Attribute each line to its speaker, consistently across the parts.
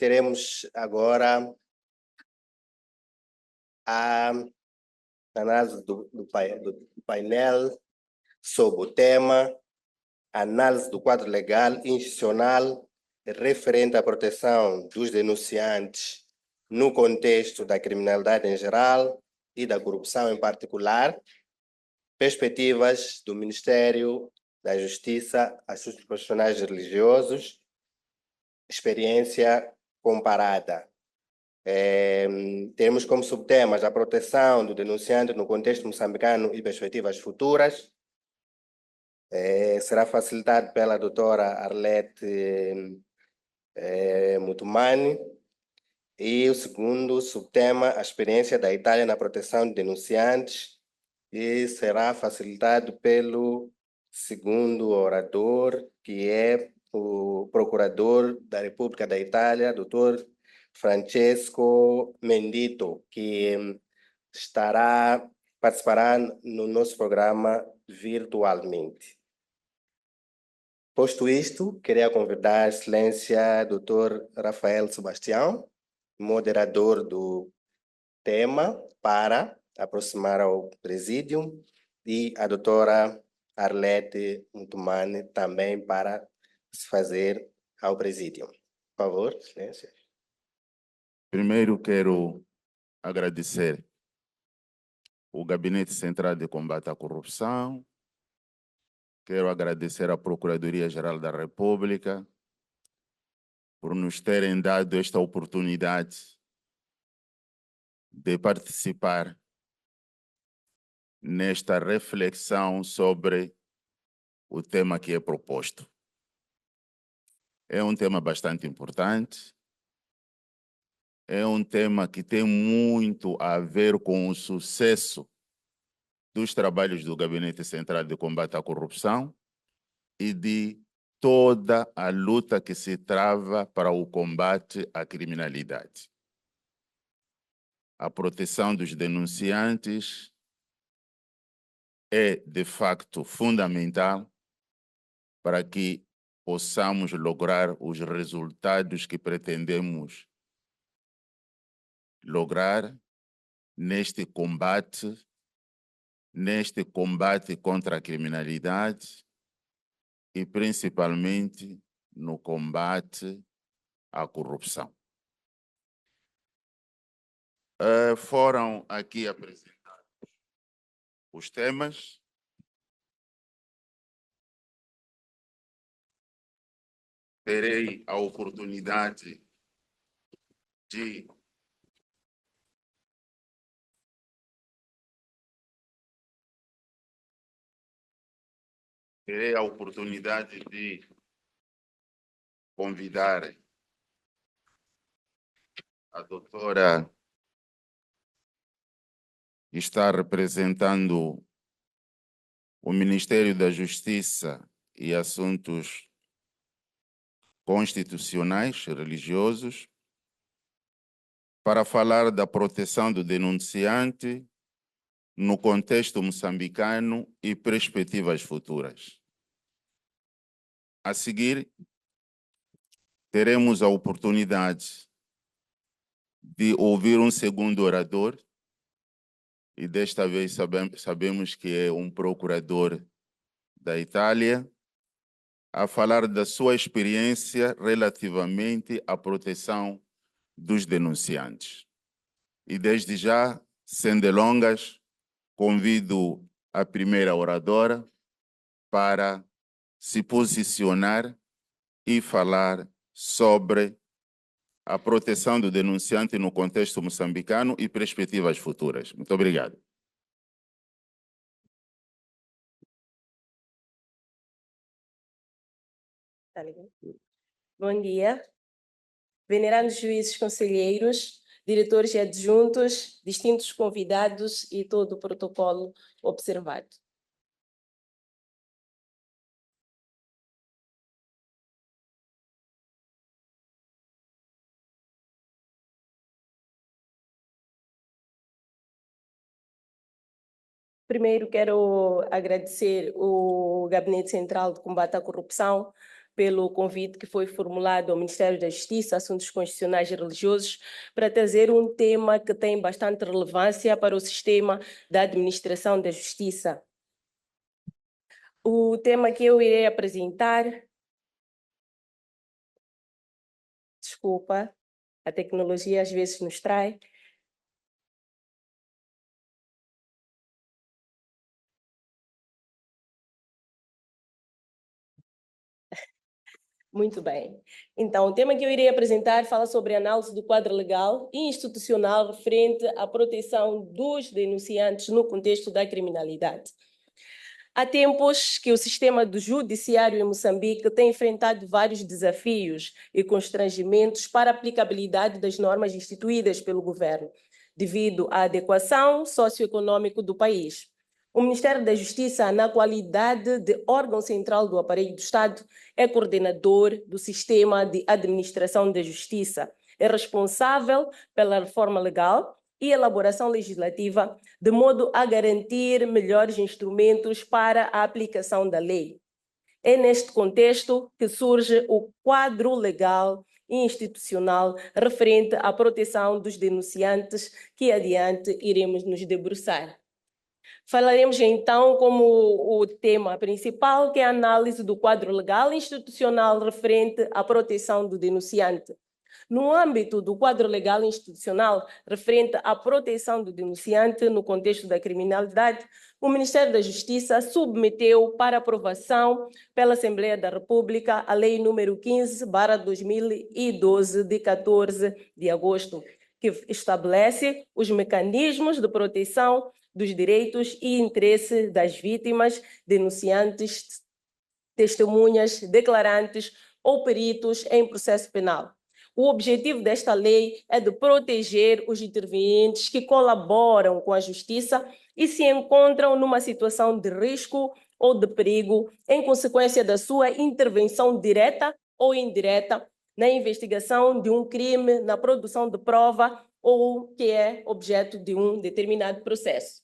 Speaker 1: teremos agora a análise do painel sobre o tema análise do quadro legal e institucional referente à proteção dos denunciantes no contexto da criminalidade em geral e da corrupção em particular, perspectivas do Ministério da Justiça, assuntos profissionais religiosos, experiência comparada. Temos como subtemas a proteção do denunciante no contexto moçambicano e perspectivas futuras. Será facilitado pela doutora Arlete Mutumani. E o segundo subtema, a experiência da Itália na proteção de denunciantes, e será facilitado pelo segundo orador, que é o procurador da República da Itália, doutor Francesco Mendito, que participará no nosso programa virtualmente. Posto isto, queria convidar a Excelência Dr. Rafael Sebastião, moderador do tema, para aproximar ao presídio, e a doutora Arlete Mutumani também para se fazer ao presídio. Por favor, Excelência.
Speaker 2: Primeiro quero agradecer o Gabinete Central de Combate à Corrupção, quero agradecer à Procuradoria-Geral da República por nos terem dado esta oportunidade de participar nesta reflexão sobre o tema que é proposto. É um tema bastante importante, é um tema que tem muito a ver com o sucesso dos trabalhos do Gabinete Central de Combate à Corrupção e de toda a luta que se trava para o combate à criminalidade. A proteção dos denunciantes é, de facto, fundamental para que possamos lograr os resultados que pretendemos lograr neste combate contra a criminalidade e principalmente no combate à corrupção. Foram aqui apresentados os temas. Terei a oportunidade de convidar a doutora que está representando o Ministério da Justiça e Assuntos Constitucionais Religiosos para falar da proteção do denunciante no contexto moçambicano e perspectivas futuras. A seguir, teremos a oportunidade de ouvir um segundo orador, e desta vez sabemos que é um procurador da Itália, a falar da sua experiência relativamente à proteção dos denunciantes. E desde já, sem delongas, convido a primeira oradora para se posicionar e falar sobre a proteção do denunciante no contexto moçambicano e perspectivas futuras. Muito obrigado.
Speaker 3: Bom dia. Venerandos juízes conselheiros, diretores e adjuntos, distintos convidados e todo o protocolo observado. Primeiro, quero agradecer o Gabinete Central de Combate à Corrupção pelo convite que foi formulado ao Ministério da Justiça, Assuntos Constitucionais e Religiosos, para trazer um tema que tem bastante relevância para o sistema da administração da justiça. O tema que eu irei apresentar... Desculpa, a tecnologia às vezes nos trai. Muito bem. Então, o tema que eu irei apresentar fala sobre a análise do quadro legal e institucional referente à proteção dos denunciantes no contexto da criminalidade. Há tempos que o sistema do judiciário em Moçambique tem enfrentado vários desafios e constrangimentos para a aplicabilidade das normas instituídas pelo governo, devido à adequação socioeconômica do país. O Ministério da Justiça, na qualidade de órgão central do aparelho do Estado, é coordenador do sistema de administração da justiça, é responsável pela reforma legal e elaboração legislativa, de modo a garantir melhores instrumentos para a aplicação da lei. É neste contexto que surge o quadro legal e institucional referente à proteção dos denunciantes, que adiante iremos nos debruçar. Falaremos então como o tema principal, que é a análise do quadro legal e institucional referente à proteção do denunciante. No âmbito do quadro legal e institucional referente à proteção do denunciante no contexto da criminalidade, o Ministério da Justiça submeteu para aprovação pela Assembleia da República a Lei número 15/2012, de 14 de agosto, que estabelece os mecanismos de proteção dos direitos e interesses das vítimas, denunciantes, testemunhas, declarantes ou peritos em processo penal. O objetivo desta lei é de proteger os intervenientes que colaboram com a justiça e se encontram numa situação de risco ou de perigo em consequência da sua intervenção direta ou indireta na investigação de um crime, na produção de prova ou que é objeto de um determinado processo.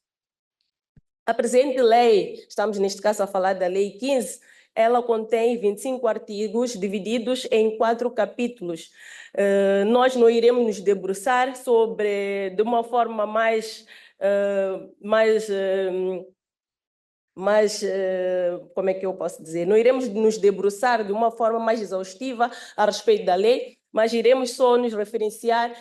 Speaker 3: A presente lei, estamos neste caso a falar da Lei 15, ela contém 25 artigos divididos em 4 capítulos. Nós não iremos nos debruçar sobre, de uma forma mais como é que eu posso dizer? Não iremos nos debruçar de uma forma mais exaustiva a respeito da lei, mas iremos só nos referenciar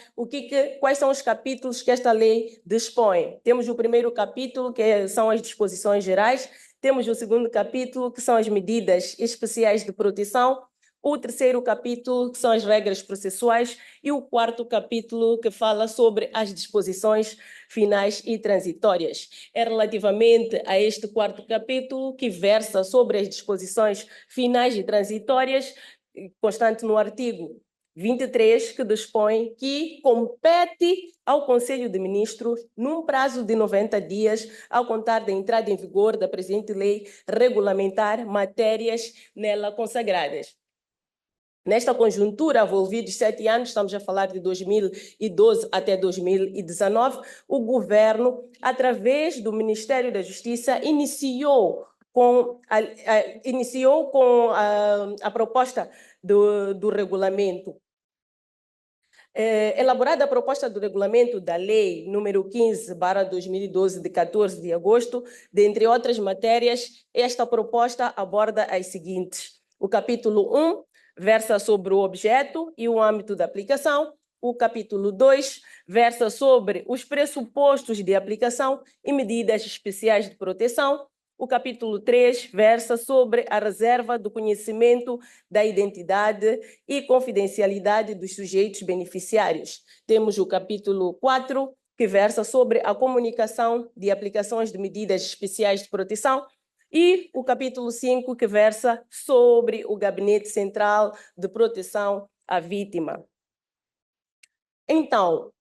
Speaker 3: quais são os capítulos que esta lei dispõe. Temos o primeiro capítulo, que são as disposições gerais, temos o segundo capítulo, que são as medidas especiais de proteção, o terceiro capítulo, que são as regras processuais, e o quarto capítulo, que fala sobre as disposições finais e transitórias. É relativamente a este quarto capítulo que versa sobre as disposições finais e transitórias, constante no artigo 23, que dispõe que compete ao Conselho de Ministros, num prazo de 90 dias, ao contar da entrada em vigor da presente lei, regulamentar matérias nela consagradas. Nesta conjuntura, envolvidos 7 anos, estamos a falar de 2012 até 2019, o governo, através do Ministério da Justiça, iniciou com a proposta do regulamento. Elaborada a proposta do regulamento da Lei número 15/2012, de 14 de agosto, dentre outras matérias, esta proposta aborda as seguintes. O capítulo 1 versa sobre o objeto e o âmbito da aplicação. O capítulo 2 versa sobre os pressupostos de aplicação e medidas especiais de proteção. O capítulo 3 versa sobre a reserva do conhecimento da identidade e confidencialidade dos sujeitos beneficiários. Temos o capítulo 4, que versa sobre a comunicação de aplicações de medidas especiais de proteção, e o capítulo 5, que versa sobre o Gabinete Central de Proteção à Vítima. Então,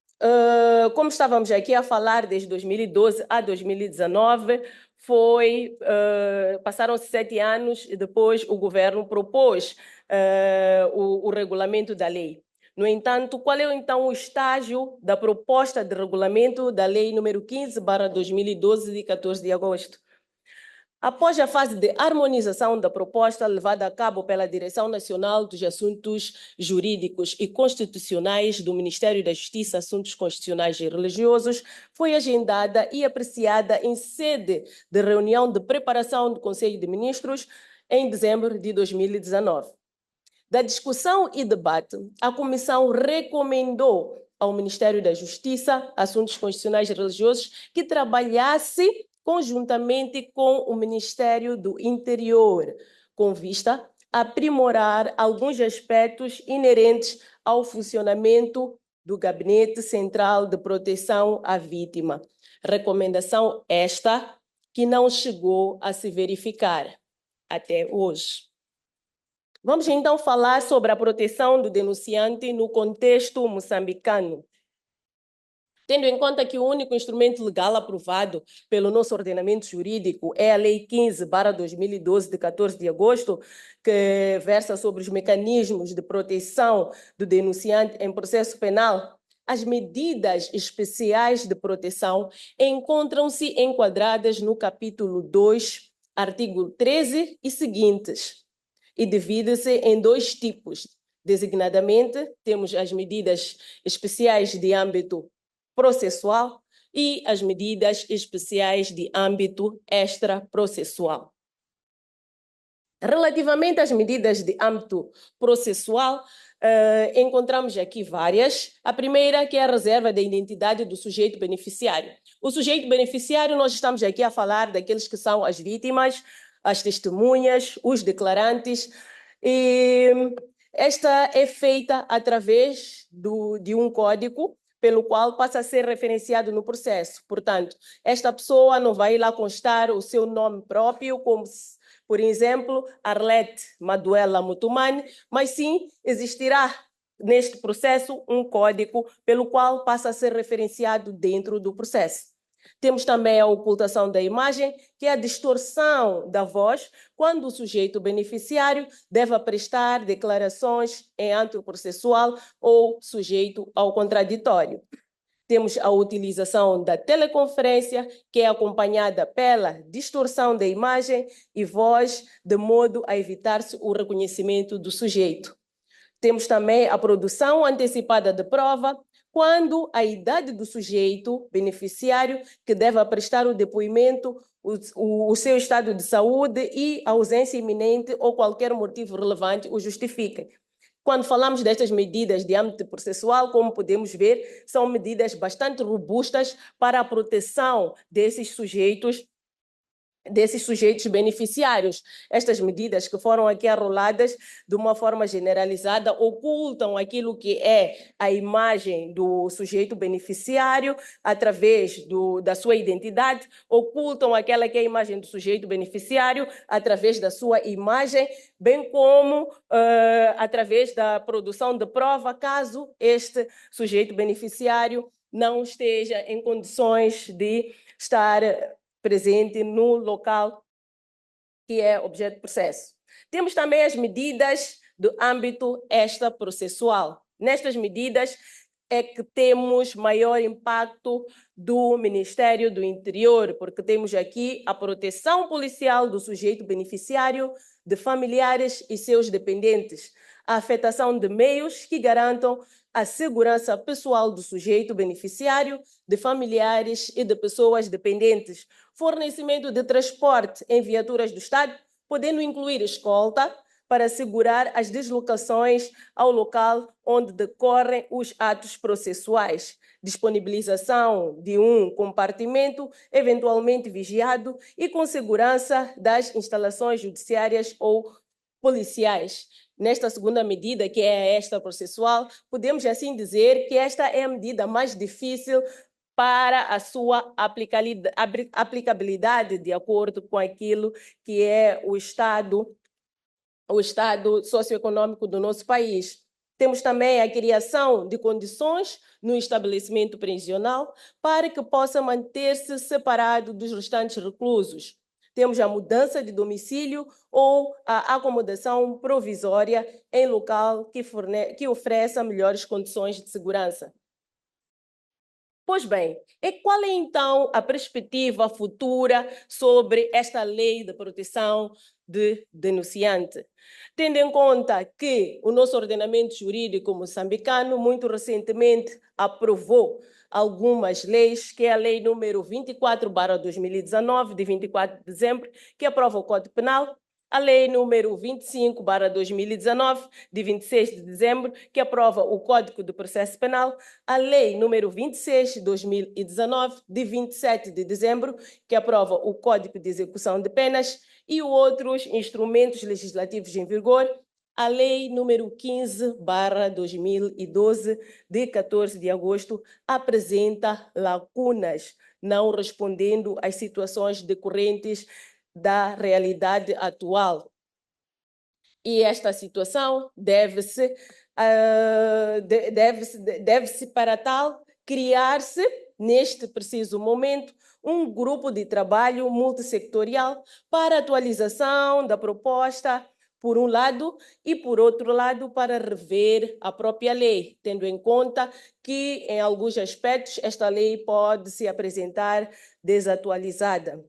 Speaker 3: como estávamos aqui a falar, desde 2012 a 2019, passaram-se 7 anos e depois o governo propôs o regulamento da lei. No entanto, qual é então o estágio da proposta de regulamento da lei número 15/2012, de 14 de agosto? Após a fase de harmonização da proposta levada a cabo pela Direção Nacional dos Assuntos Jurídicos e Constitucionais do Ministério da Justiça, Assuntos Constitucionais e Religiosos, foi agendada e apreciada em sede de reunião de preparação do Conselho de Ministros em dezembro de 2019. Da discussão e debate, a Comissão recomendou ao Ministério da Justiça, Assuntos Constitucionais e Religiosos, que trabalhasse conjuntamente com o Ministério do Interior, com vista a aprimorar alguns aspectos inerentes ao funcionamento do Gabinete Central de Proteção à Vítima. Recomendação esta que não chegou a se verificar até hoje. Vamos então falar sobre a proteção do denunciante no contexto moçambicano. Tendo em conta que o único instrumento legal aprovado pelo nosso ordenamento jurídico é a Lei 15/2012, de 14 de agosto, que versa sobre os mecanismos de proteção do denunciante em processo penal, as medidas especiais de proteção encontram-se enquadradas no capítulo 2, artigo 13 e seguintes, e divide-se em dois tipos. Designadamente, temos as medidas especiais de âmbito processual e as medidas especiais de âmbito extraprocessual. Relativamente às medidas de âmbito processual, encontramos aqui várias. A primeira, que é a reserva da identidade do sujeito beneficiário. O sujeito beneficiário, nós estamos aqui a falar daqueles que são as vítimas, as testemunhas, os declarantes, e esta é feita através de um código pelo qual passa a ser referenciado no processo. Portanto, esta pessoa não vai lá constar o seu nome próprio, como, por exemplo, Arlete Maduela Mutumani, mas sim existirá neste processo um código pelo qual passa a ser referenciado dentro do processo. Temos também a ocultação da imagem, que é a distorção da voz, quando o sujeito beneficiário deve prestar declarações em âmbito processual ou sujeito ao contraditório. Temos a utilização da teleconferência, que é acompanhada pela distorção da imagem e voz, de modo a evitar-se o reconhecimento do sujeito. Temos também a produção antecipada de prova, quando a idade do sujeito beneficiário que deve prestar o depoimento, o seu estado de saúde e a ausência iminente ou qualquer motivo relevante o justifiquem. Quando falamos destas medidas de âmbito processual, como podemos ver, são medidas bastante robustas para a proteção desses sujeitos beneficiários. Estas medidas que foram aqui arroladas de uma forma generalizada ocultam aquilo que é a imagem do sujeito beneficiário através da sua identidade, ocultam aquela que é a imagem do sujeito beneficiário através da sua imagem, bem como através da produção de prova, caso este sujeito beneficiário não esteja em condições de estar presente no local que é objeto de processo. Temos também as medidas do âmbito extraprocessual. Nestas medidas é que temos maior impacto do Ministério do Interior, porque temos aqui a proteção policial do sujeito beneficiário, de familiares e seus dependentes, a afetação de meios que garantam a segurança pessoal do sujeito beneficiário, de familiares e de pessoas dependentes, fornecimento de transporte em viaturas do Estado, podendo incluir escolta, para assegurar as deslocações ao local onde decorrem os atos processuais, disponibilização de um compartimento eventualmente vigiado e com segurança das instalações judiciárias ou policiais. Nesta segunda medida, que é esta processual, podemos assim dizer que esta é a medida mais difícil para a sua aplicabilidade de acordo com aquilo que é o estado socioeconômico do nosso país. Temos também a criação de condições no estabelecimento prisional para que possa manter-se separado dos restantes reclusos. Temos a mudança de domicílio ou a acomodação provisória em local que ofereça melhores condições de segurança. Pois bem, e qual é então a perspectiva futura sobre esta lei de proteção de denunciante? Tendo em conta que o nosso ordenamento jurídico moçambicano, muito recentemente, aprovou algumas leis, que é a lei número 24/2019, de 24 de dezembro, que aprova o Código Penal, a lei número 25/2019, de 26 de dezembro, que aprova o Código do Processo Penal, a lei número 26/2019, de 27 de dezembro, que aprova o Código de Execução de Penas, e outros instrumentos legislativos em vigor, a lei número 15/2012, de 14 de agosto, apresenta lacunas, não respondendo às situações decorrentes da realidade atual. E esta situação deve-se, para tal, criar-se, neste preciso momento, um grupo de trabalho multissectorial para atualização da proposta, por um lado, e por outro lado, para rever a própria lei, tendo em conta que, em alguns aspectos, esta lei pode se apresentar desatualizada.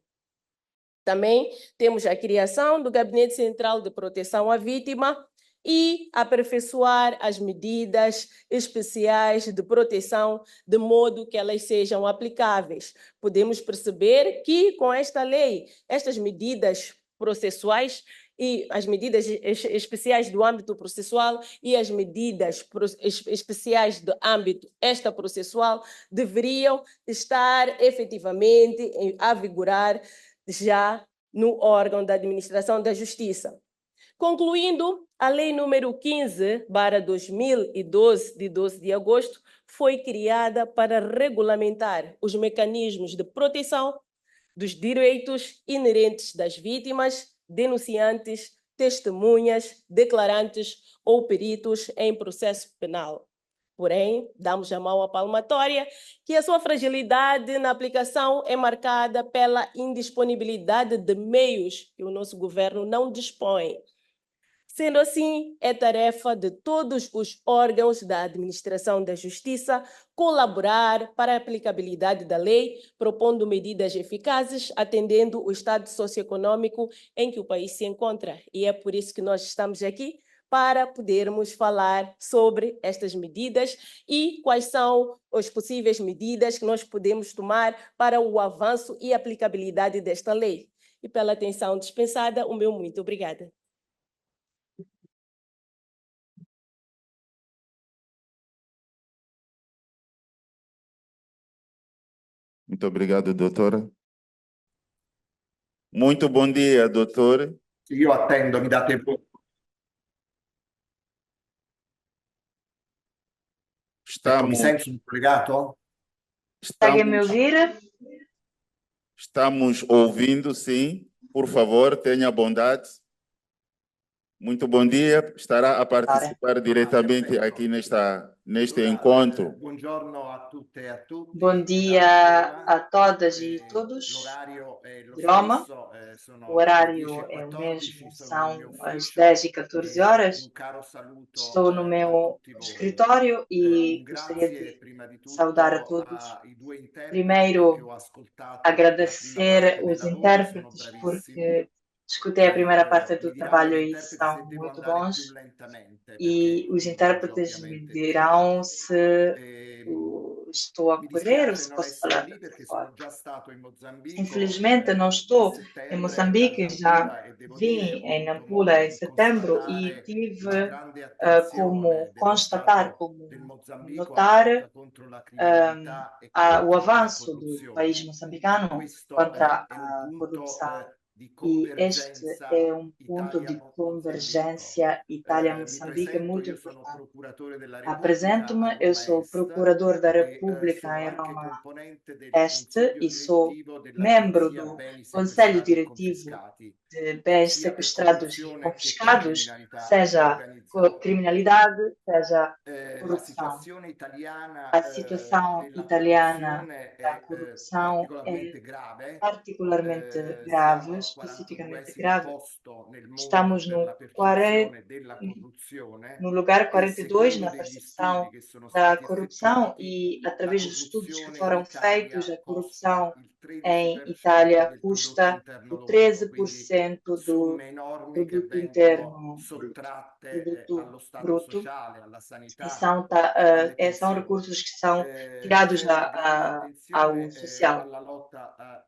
Speaker 3: Também temos a criação do Gabinete Central de Proteção à Vítima e aperfeiçoar as medidas especiais de proteção, de modo que elas sejam aplicáveis. Podemos perceber que, com esta lei, estas medidas processuais e as medidas especiais do âmbito processual e as medidas especiais do âmbito extraprocessual deveriam estar efetivamente a vigorar já no órgão da administração da justiça. Concluindo, a lei número 15/2012, de 12 de agosto, foi criada para regulamentar os mecanismos de proteção dos direitos inerentes das vítimas, denunciantes, testemunhas, declarantes ou peritos em processo penal. Porém, damos a mão à palmatória que a sua fragilidade na aplicação é marcada pela indisponibilidade de meios que o nosso governo não dispõe. Sendo assim, é tarefa de todos os órgãos da administração da justiça colaborar para a aplicabilidade da lei, propondo medidas eficazes, atendendo o estado socioeconômico em que o país se encontra. E é por isso que nós estamos aqui, para podermos falar sobre estas medidas e quais são as possíveis medidas que nós podemos tomar para o avanço e aplicabilidade desta lei. E pela atenção dispensada, o meu muito obrigada.
Speaker 2: Muito obrigado, doutora. Muito bom dia, doutor.
Speaker 4: Io attendo, mi date il Ecco, mi sento collegato?
Speaker 5: Conseguem me ouvir?
Speaker 2: Estamos ouvindo, sim. Por favor, tenha bondade. Muito bom dia. Estará a participar diretamente aqui neste encontro.
Speaker 4: Buongiorno a tutte e a tutti.
Speaker 5: Bom dia a todas e todos. De Roma. O horário é o mesmo, são as 10h14 horas. Estou no meu escritório e gostaria de saudar a todos. Primeiro, agradecer os intérpretes, porque escutei a primeira parte do trabalho e são muito bons. E os intérpretes me dirão se estou a correr ou se posso falar. Infelizmente, não estou em Moçambique, já vim em Nampula em setembro e tive como constatar, como notar o avanço do país moçambicano contra a corrupção. E este é um ponto de convergência Itália-Moçambique muito importante. Apresento-me, eu sou procurador da República em Roma Este e sou membro do Conselho Diretivo de bens sequestrados e confiscados, seja criminalidade, seja corrupção. A situação italiana da corrupção é particularmente grave, especificamente grave. Estamos no lugar 42 na percepção da corrupção e, através dos estudos que foram feitos, a corrupção em Itália custa o 13% do produto interno bruto e são recursos que são tirados ao social.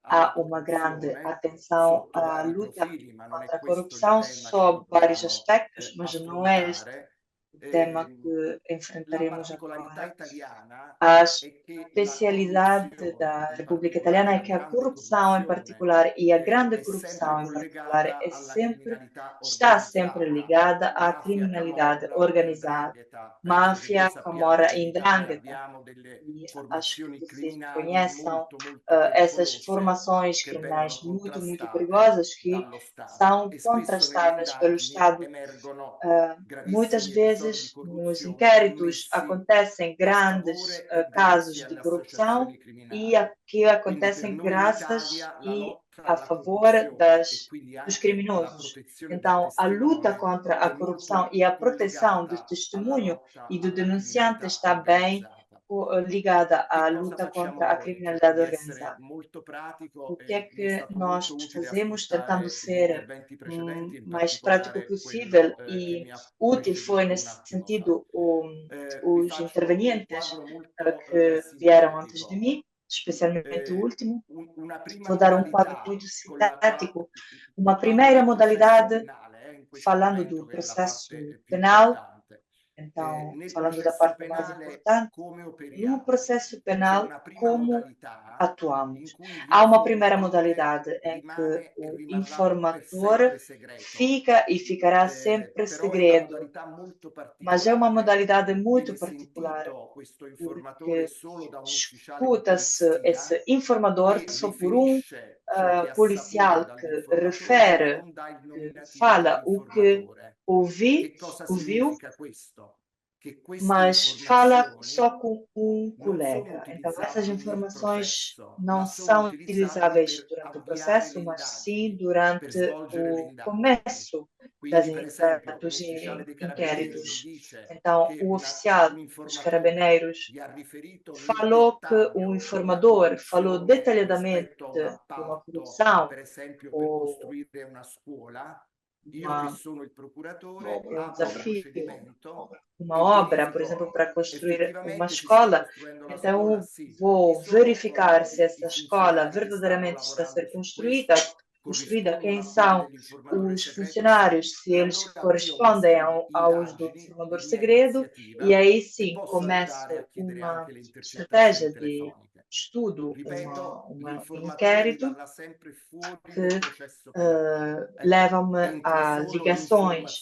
Speaker 5: Há uma grande atenção à luta contra a corrupção sob vários aspectos, mas não é este o tema que enfrentaremos agora. A especialidade da República Italiana é que a corrupção em particular e a grande corrupção em particular está sempre ligada à criminalidade organizada, máfia, camorra e 'ndrangheta. Acho que vocês conhecem essas formações criminais muito, muito perigosas que são contrastadas pelo Estado. Muitas vezes, nos inquéritos, acontecem grandes casos de corrupção e que acontecem graças e a favor dos criminosos. Então, a luta contra a corrupção e a proteção do testemunho e do denunciante está bem ligada à luta contra a criminalidade organizada. O que é que nós fazemos tentando ser mais prático possível e útil foi nesse sentido os intervenientes que vieram antes de mim, especialmente o último. Vou dar um quadro muito sintético. Uma primeira modalidade, falando do processo penal, então, falando da parte mais importante, no processo penal, como atuamos? Há uma primeira modalidade em que o informador fica e ficará sempre segredo, mas é uma modalidade muito particular, porque escuta-se esse informador só por um policial que refere, que fala o que ouviu, mas fala só com um colega. Então, essas informações não são utilizáveis durante o processo, mas sim durante o começo dos inquéritos. Então, o oficial dos carabineiros falou que o informador falou detalhadamente de uma corrupção ou um desafio, uma obra, por exemplo, para construir uma escola. Então, vou verificar se essa escola verdadeiramente está a ser construída, quem são os funcionários, se eles correspondem aos do informador segredo, e aí sim começa uma estratégia de estudo, um inquérito que levam-me a ligações.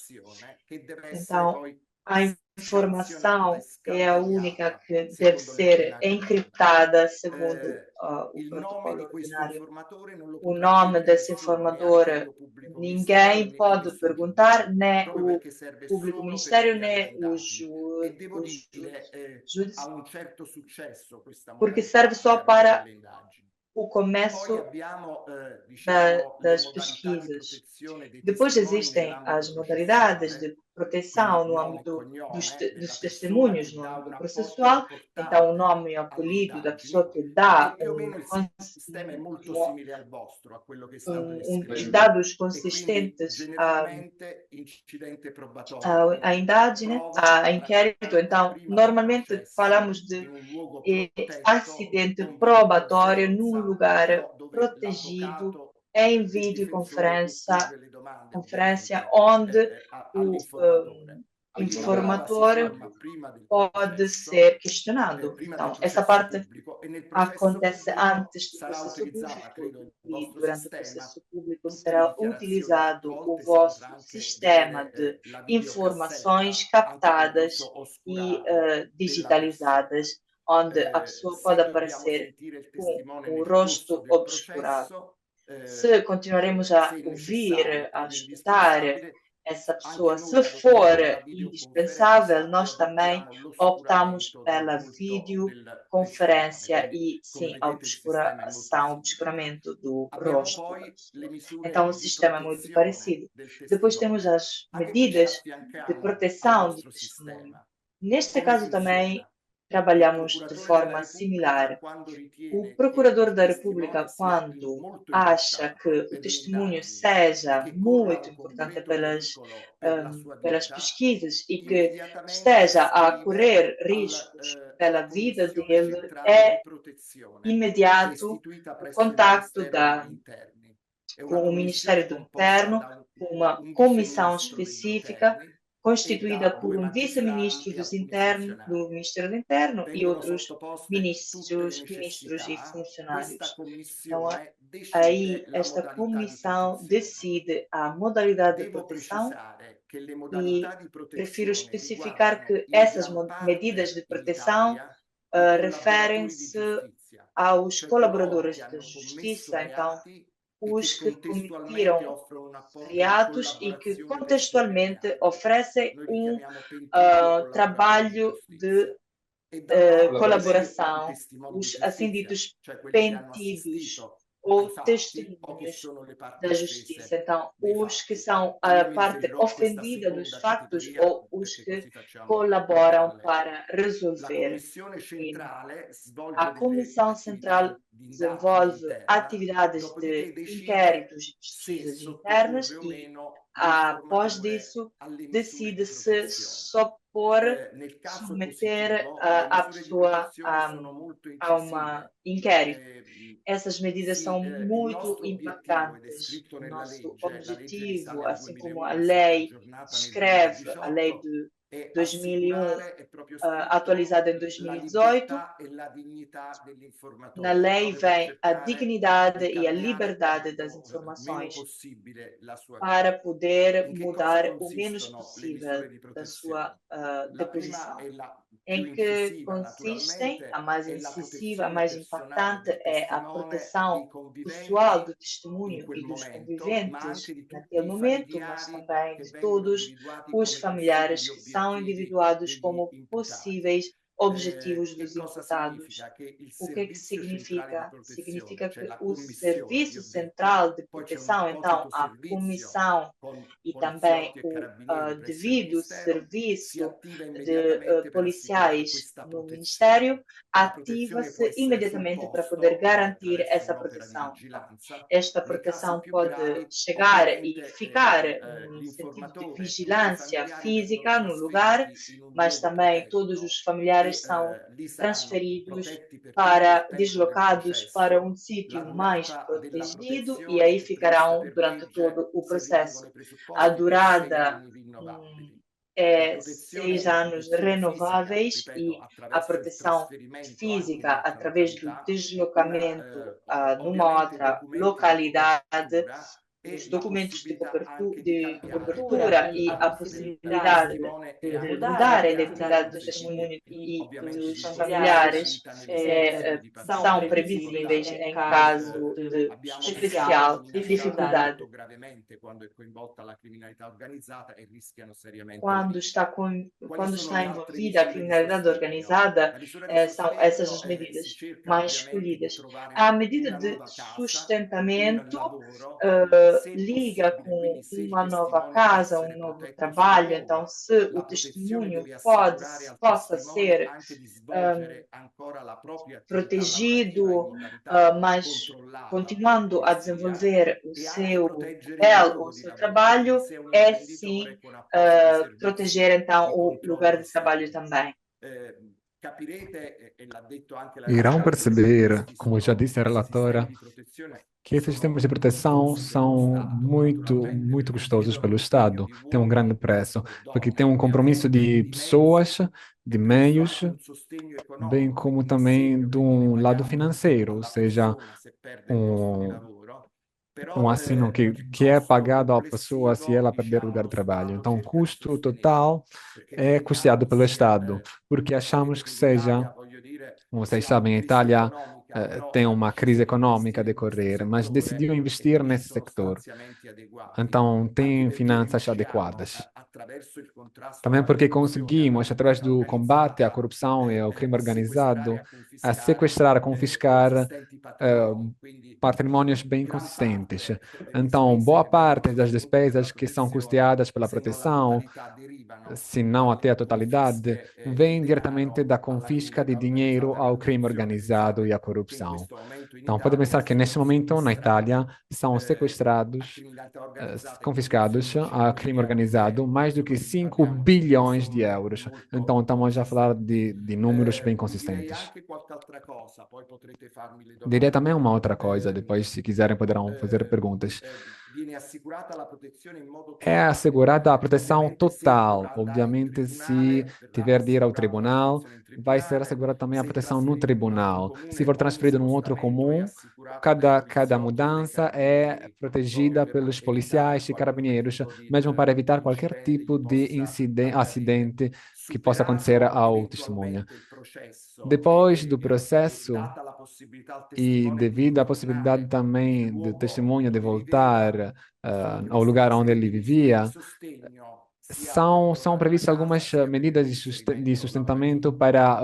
Speaker 5: Então, a informação é a única que deve ser encriptada segundo o protocolo ordinário. O nome desse informador ninguém pode perguntar, nem o público ministério, nem o júdice, porque serve só para o começo das pesquisas. Depois existem as modalidades de proteção no âmbito dos testemunhos, no âmbito processual. Então, o nome e o apelido da pessoa que dá os dados consistentes à indagine, a inquérito. Então, normalmente falamos de acidente probatório num lugar protegido, em videoconferência, onde o informador pode ser questionado. Então, essa parte acontece antes do processo público e durante o processo público será utilizado o vosso sistema de informações captadas e digitalizadas, onde a pessoa pode aparecer com o rosto obscurado. Se continuaremos a ouvir, a escutar essa pessoa, se for indispensável, nós também optamos pela videoconferência e, sim, a obscuramento do rosto da pessoa. Então, o sistema é muito parecido. Depois temos as medidas de proteção do testemunho. Neste caso também trabalhamos de forma similar. O Procurador da República, quando acha que o testemunho seja muito importante pelas pesquisas e que esteja a correr riscos pela vida dele, é imediato o contacto com o Ministério do Interno, uma comissão específica constituída por um vice-ministro do Ministério do Interno e outros ministros e funcionários. Então, aí esta comissão decide a modalidade de proteção e prefiro especificar que essas medidas de proteção referem-se aos colaboradores da justiça, então os que cometeram atos e que contextualmente oferecem um trabalho de colaboração, os assim ditos pentidos ou testemunhas da justiça. Então, os que são a parte ofendida dos factos ou os que colaboram para resolver. A Comissão Central desenvolve atividades de inquéritos e pesquisas internas e, após disso, decide se submeter a pessoa a um inquérito. Essas medidas são muito impactantes. O nosso objetivo, assim como a lei descreve, a lei de 2001, atualizada em 2018, na lei vem a dignidade e a liberdade das informações para poder mudar o menos possível da sua deposição. Em que consistem, a mais incisiva, a mais impactante é a proteção pessoal do testemunho e dos conviventes naquele momento, mas também de todos os familiares que são individuados como possíveis objetivos dos imputados. O que é que significa? Significa que o Serviço Central de Proteção, então a Comissão e também o devido serviço de policiais no Ministério ativa-se imediatamente para poder garantir essa proteção. Esta proteção pode chegar e ficar no sentido de vigilância física no lugar, mas também todos os familiares são transferidos deslocados para um sítio mais protegido e aí ficarão durante todo o processo. A durada é 6 anos renováveis e a proteção física através do deslocamento numa outra localidade, os documentos de cobertura e a possibilidade de mudar a identidade do testemunho e dos familiares são previsíveis em caso de especial dificuldade. Quando está envolvida a criminalidade organizada, são essas as medidas mais escolhidas. A medida de sustentamento liga com uma nova casa, um novo trabalho, então se o testemunho possa ser protegido, mas continuando a desenvolver o seu papel, o seu trabalho, é sim proteger então o lugar de trabalho também.
Speaker 6: Irão perceber, como já disse a relatora, que esses sistemas de proteção são muito custosos pelo Estado, tem um grande preço, porque tem um compromisso de pessoas, de meios, bem como também de um lado financeiro, ou seja, um assino que é pagado à pessoa se ela perder o lugar de trabalho. Então, o custo total é custeado pelo Estado, porque achamos que seja, como vocês sabem, a Itália tem uma crise econômica a decorrer, mas decidiu investir nesse sector. Então, tem finanças adequadas. Também porque conseguimos, através do combate à corrupção e ao crime organizado, a sequestrar, a confiscar patrimônios bem consistentes. Então, boa parte das despesas que são custeadas pela proteção, se não até a totalidade, vem diretamente da confisca de dinheiro ao crime organizado e à corrupção. Então, pode pensar que neste momento, na Itália, são sequestrados, confiscados a crime organizado mais do que 5 bilhões de euros. Então, estamos a falar de números bem consistentes. Diria também uma outra coisa, depois, se quiserem, poderão fazer perguntas. É assegurada a proteção total. Obviamente, se tiver de ir ao tribunal, vai ser assegurada também a proteção no tribunal. Se for transferido num outro comum, cada mudança é protegida pelos policiais e carabineiros, mesmo para evitar qualquer tipo de acidente que possa acontecer ao testemunha. Depois do processo, e devido à possibilidade também do testemunha de voltar ao lugar onde ele vivia, são previstas algumas medidas de sustentamento para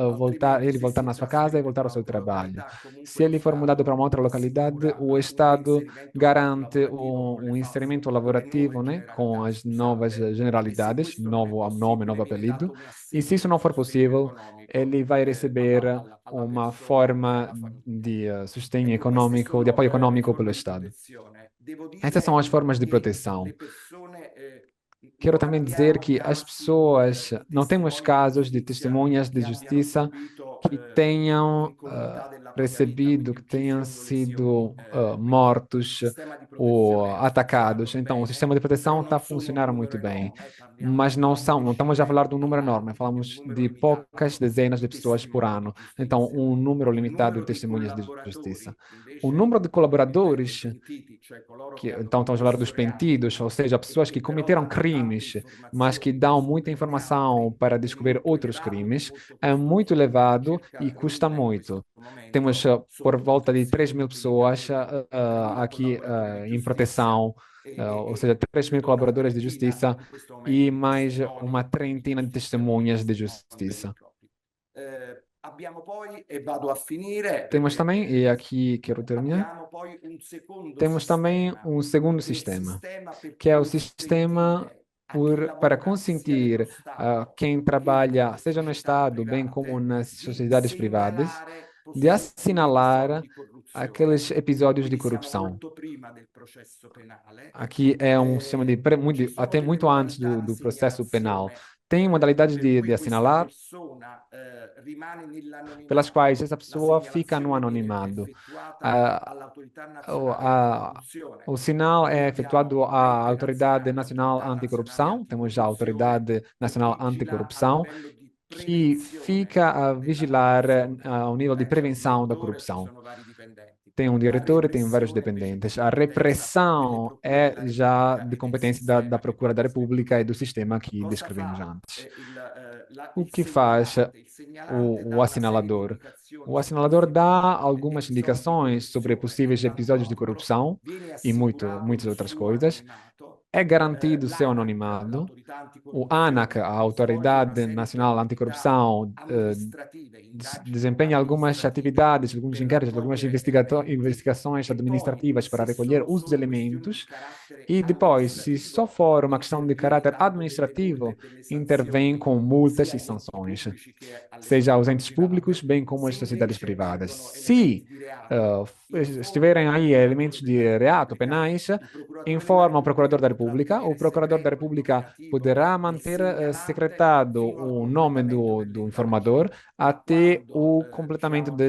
Speaker 6: ele voltar na sua casa e voltar ao seu trabalho. Se ele for mudado para uma outra localidade, o Estado garante um inserimento laborativo, né, com as novas generalidades, novo nome, novo apelido. E se isso não for possível, ele vai receber uma forma de sustento econômico, de apoio econômico pelo Estado. Essas são as formas de proteção. Quero também dizer que as pessoas, não temos casos de testemunhas de justiça que tenham recebido, que tenham sido mortos ou atacados. Então, o sistema de proteção está funcionando muito bem, mas não estamos a falar de um número enorme, falamos de poucas dezenas de pessoas por ano. Então, um número limitado de testemunhas de justiça. O número de colaboradores, então estamos a falar dos pentidos, ou seja, pessoas que cometeram crimes, mas que dão muita informação para descobrir outros crimes, é muito elevado e custa muito. Temos por volta de 3.000 pessoas aqui em proteção, ou seja, 3.000 colaboradores de justiça e mais uma trentina de testemunhas de justiça. Temos também, e aqui quero terminar, temos também um segundo sistema, que é o sistema para consentir quem trabalha, seja no Estado, bem como nas sociedades privadas, de assinalar aqueles episódios de corrupção. Aqui é um sistema até muito antes do processo penal. Tem modalidades de assinalar, pelas quais essa pessoa fica no anonimado. O sinal é efetuado à Autoridade Nacional Anticorrupção, temos já a Autoridade Nacional Anticorrupção, que fica a vigilar ao nível de prevenção da corrupção. Tem um diretor e tem vários dependentes. A repressão é já de competência da Procura da República e do sistema que descrevemos antes. O que faz o assinalador? O assinalador dá algumas indicações sobre possíveis episódios de corrupção e muitas outras coisas. É garantido seu anonimato. O ANAC, a Autoridade Nacional Anticorrupção, desempenha algumas atividades, alguns inquéritos, algumas investigações administrativas para recolher os elementos e depois, se só for uma questão de caráter administrativo, intervém com multas e sanções, seja aos entes públicos, bem como às sociedades privadas. Se estiverem aí elementos de reato penais, informa o Procurador da República. O Procurador da República poderá manter secretado o nome do informador até o completamento da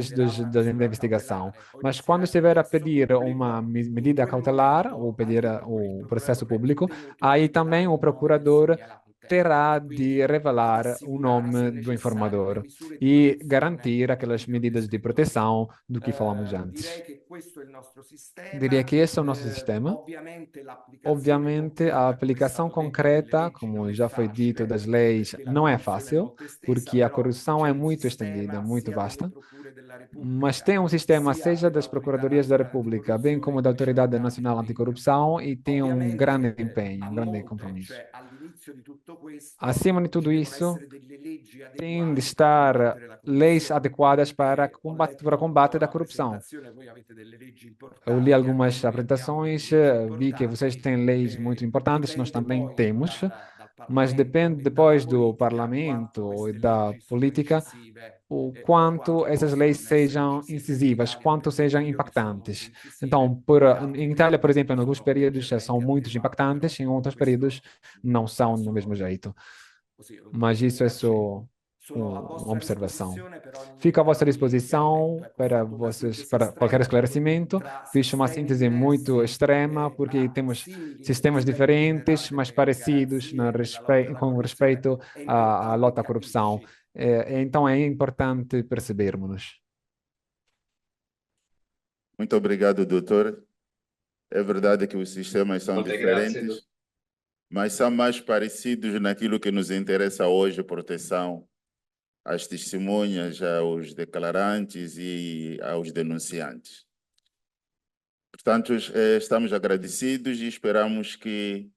Speaker 6: investigação. Mas quando estiver a pedir uma medida cautelar ou pedir o processo público, aí também o procurador terá de revelar o nome do informador e garantir aquelas medidas de proteção do que falamos antes. Diria que esse é o nosso sistema. Obviamente, a aplicação concreta, como já foi dito, das leis não é fácil, porque a corrupção é muito estendida, muito vasta. Mas tem um sistema, seja das Procuradorias da República, bem como da Autoridade Nacional Anticorrupção, e tem um grande empenho, um grande compromisso. Acima de tudo isso, tem de estar leis adequadas para o combate da corrupção. Eu li algumas apresentações, vi que vocês têm leis muito importantes, nós também temos, mas depende depois do parlamento e da política o quanto essas leis sejam incisivas, quanto sejam impactantes. Então, em Itália, por exemplo, em alguns períodos são muito impactantes, em outros períodos não são do mesmo jeito. Mas isso é só uma observação. Fico à vossa disposição para qualquer esclarecimento. Fiz uma síntese muito extrema, porque temos sistemas diferentes, mas parecidos com respeito à luta à corrupção. Então é importante percebermos.
Speaker 2: Muito obrigado, doutor. É verdade que os sistemas são diferentes, mas são mais parecidos naquilo que nos interessa hoje, proteção às testemunhas, aos declarantes e aos denunciantes. Portanto, estamos agradecidos e esperamos que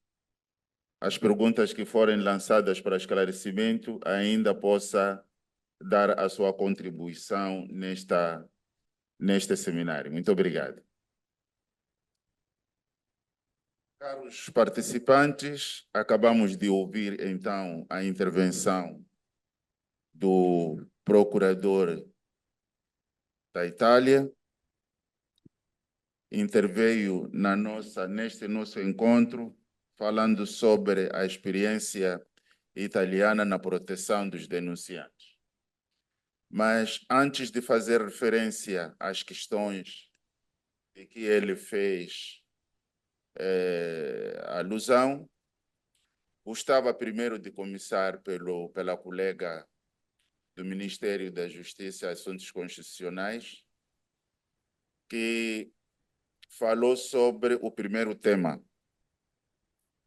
Speaker 2: as perguntas que forem lançadas para esclarecimento ainda possa dar a sua contribuição neste seminário. Muito obrigado. Caros participantes, acabamos de ouvir então a intervenção do procurador da Itália. Interveio neste nosso encontro falando sobre a experiência italiana na proteção dos denunciantes. Mas antes de fazer referência às questões de que ele fez alusão, gostava primeiro de começar pela colega do Ministério da Justiça e Assuntos Constitucionais, que falou sobre o primeiro tema,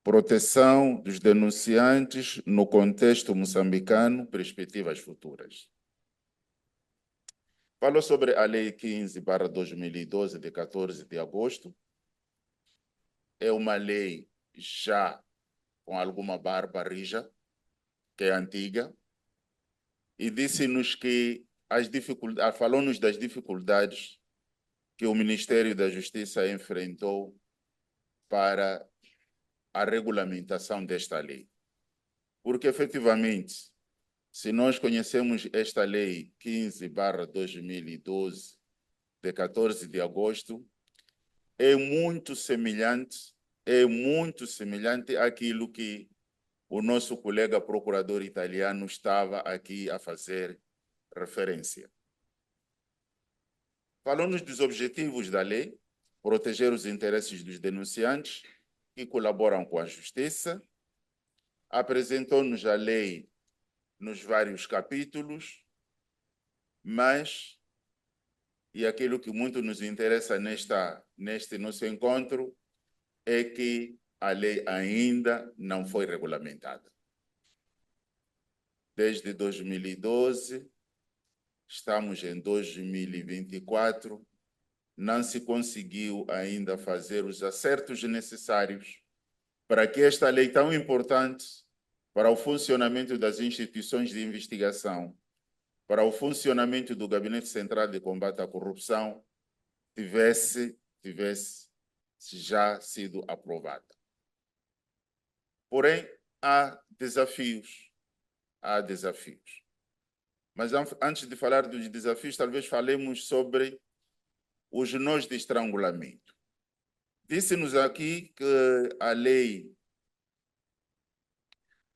Speaker 2: proteção dos denunciantes no contexto moçambicano, perspectivas futuras. Falou sobre a Lei 15/2012, de 14 de agosto. É uma lei já com alguma barbarija, que é antiga, e disse-nos que falou-nos das dificuldades que o Ministério da Justiça enfrentou para a regulamentação desta lei. Porque, efetivamente, se nós conhecemos esta lei 15/2012, de 14 de agosto, é muito semelhante àquilo que o nosso colega procurador italiano estava aqui a fazer referência. Falou-nos dos objetivos da lei: proteger os interesses dos denunciantes que colaboram com a justiça. Apresentou-nos a lei nos vários capítulos, mas, e aquilo que muito nos interessa neste nosso encontro, é que a lei ainda não foi regulamentada. Desde 2012, estamos em 2024, não se conseguiu ainda fazer os acertos necessários para que esta lei tão importante para o funcionamento das instituições de investigação, para o funcionamento do Gabinete Central de Combate à Corrupção, tivesse já sido aprovada. Porém, há desafios. Mas antes de falar dos desafios, talvez falemos sobre os nós de estrangulamento. Disse-nos aqui que a lei,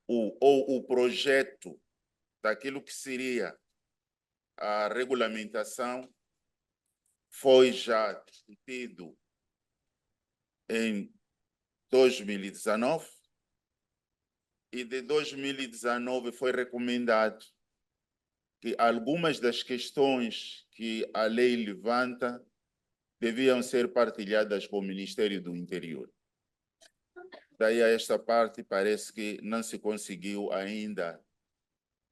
Speaker 2: ou o projeto daquilo que seria a regulamentação, foi já discutido em 2019, e de 2019 foi recomendado que algumas das questões que a lei levanta deviam ser partilhadas com o Ministério do Interior. Daí a esta parte parece que não se conseguiu ainda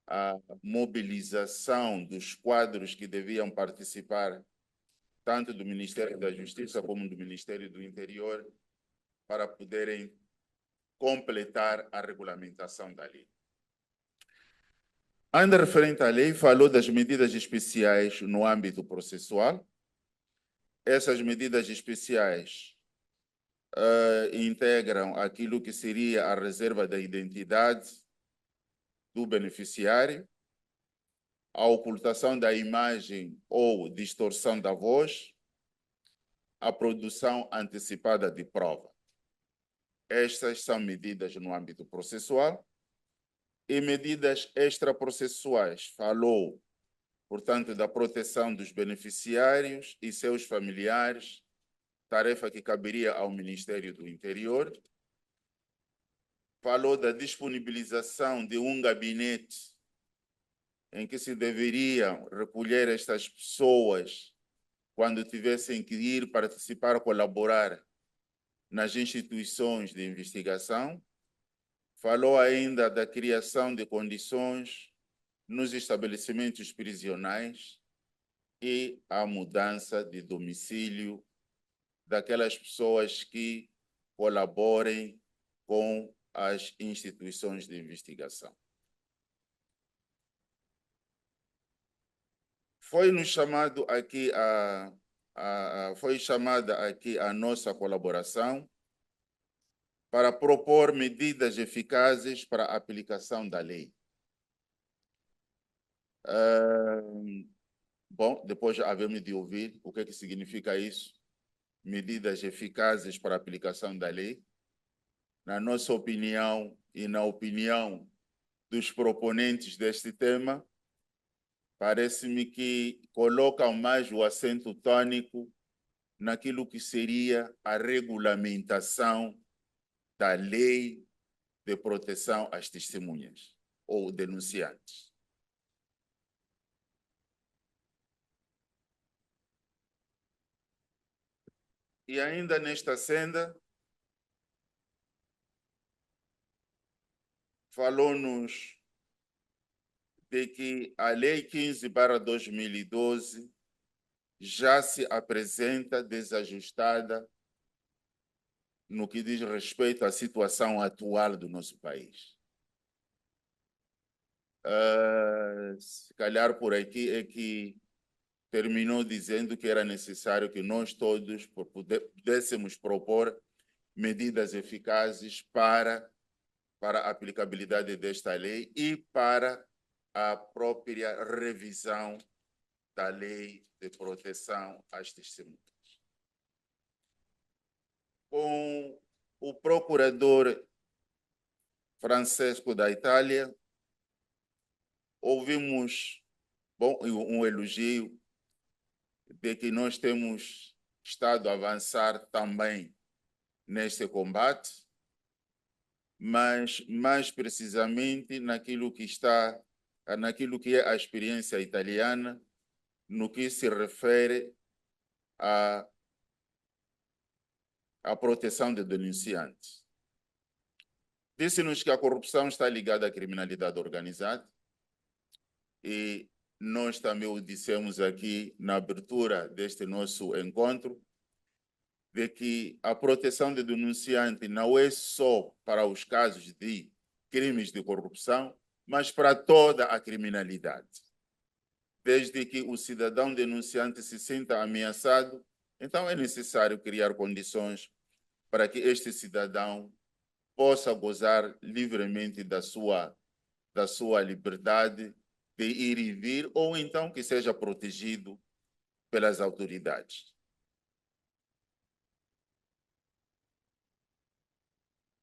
Speaker 2: a mobilização dos quadros que deviam participar, tanto do Ministério da Justiça como do Ministério do Interior, para poderem completar a regulamentação da lei. Ainda referente à lei, falou das medidas especiais no âmbito processual. Essas medidas especiais integram aquilo que seria a reserva da identidade do beneficiário, a ocultação da imagem ou distorção da voz, a produção antecipada de prova. Estas são medidas no âmbito processual. E medidas extraprocessuais, falou, portanto, da proteção dos beneficiários e seus familiares, tarefa que caberia ao Ministério do Interior. Falou da disponibilização de um gabinete em que se deveriam recolher estas pessoas quando tivessem que ir participar, colaborar nas instituições de investigação. Falou ainda da criação de condições nos estabelecimentos prisionais e a mudança de domicílio daquelas pessoas que colaborem com as instituições de investigação. Foi chamada aqui a nossa colaboração para propor medidas eficazes para a aplicação da lei. Bom, depois havemos de ouvir o que significa isso, medidas eficazes para a aplicação da lei. Na nossa opinião e na opinião dos proponentes deste tema, parece-me que colocam mais o acento tônico naquilo que seria a regulamentação da lei de proteção às testemunhas ou denunciantes. E ainda nesta senda, falou-nos de que a Lei 15/2012 já se apresenta desajustada no que diz respeito à situação atual do nosso país. Se calhar por aqui é que terminou dizendo que era necessário que nós todos pudéssemos propor medidas eficazes para a aplicabilidade desta lei e para a própria revisão da lei de proteção às testemunhas. Com o procurador Francesco da Itália, ouvimos um elogio de que nós temos estado a avançar também neste combate, mas mais precisamente naquilo que é a experiência italiana, no que se refere à proteção de denunciantes. Disse-nos que a corrupção está ligada à criminalidade organizada e nós também o dissemos aqui na abertura deste nosso encontro, de que a proteção de denunciante não é só para os casos de crimes de corrupção, mas para toda a criminalidade. Desde que o cidadão denunciante se sinta ameaçado, então é necessário criar condições para que este cidadão possa gozar livremente da sua liberdade de ir e vir, ou então que seja protegido pelas autoridades.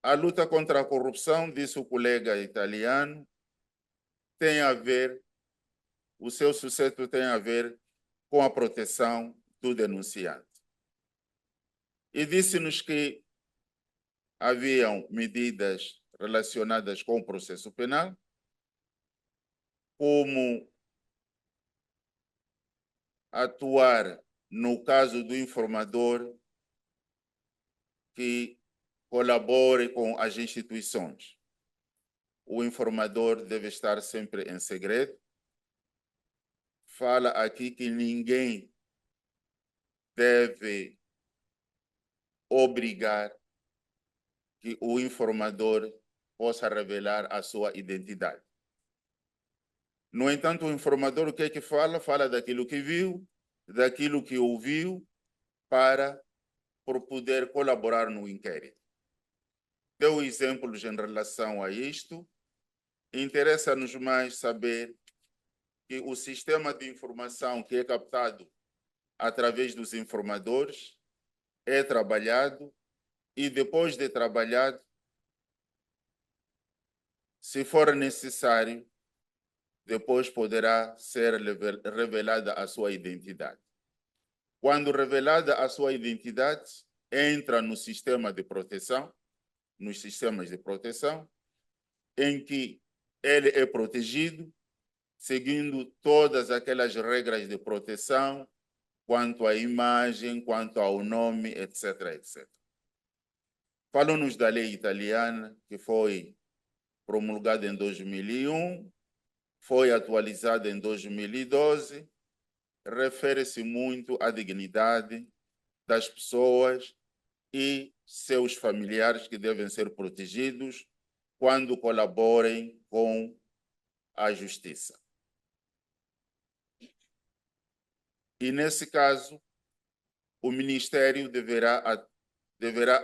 Speaker 2: A luta contra a corrupção, disse o colega italiano, o seu sucesso tem a ver com a proteção do denunciante. E disse-nos que haviam medidas relacionadas com o processo penal, como atuar no caso do informador que colabore com as instituições. O informador deve estar sempre em segredo. Fala aqui que ninguém deve obrigar que o informador possa revelar a sua identidade. No entanto, o informador o que é que fala? Fala daquilo que viu, daquilo que ouviu, para poder colaborar no inquérito. Deu exemplos em relação a isto. Interessa-nos mais saber que o sistema de informação que é captado através dos informadores é trabalhado e, depois de trabalhado, se for necessário, depois poderá ser revelada a sua identidade. Quando revelada a sua identidade, entra no sistema de proteção, nos sistemas de proteção, em que ele é protegido, seguindo todas aquelas regras de proteção, quanto à imagem, quanto ao nome, etc, etc. Falamos da lei italiana, que foi promulgada em 2001, foi atualizada em 2012, refere-se muito à dignidade das pessoas e seus familiares que devem ser protegidos quando colaborem com a justiça. E, nesse caso, o Ministério deverá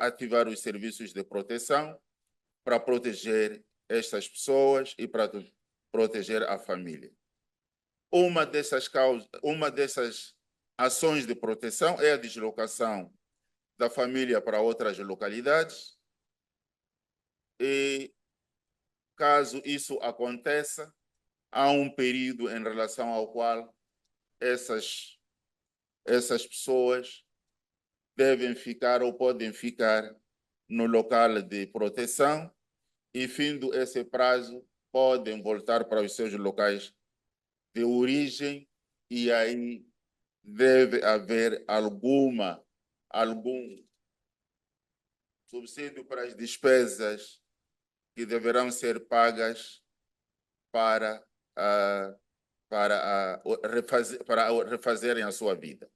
Speaker 2: ativar os serviços de proteção para proteger estas pessoas e para proteger a família. Uma dessas ações de proteção é a deslocação da família para outras localidades. E, caso isso aconteça, há um período em relação ao qual essas pessoas devem ficar ou podem ficar no local de proteção e, findo esse prazo, podem voltar para os seus locais de origem, e aí deve haver algum subsídio para as despesas que deverão ser pagas para refazerem a sua vida.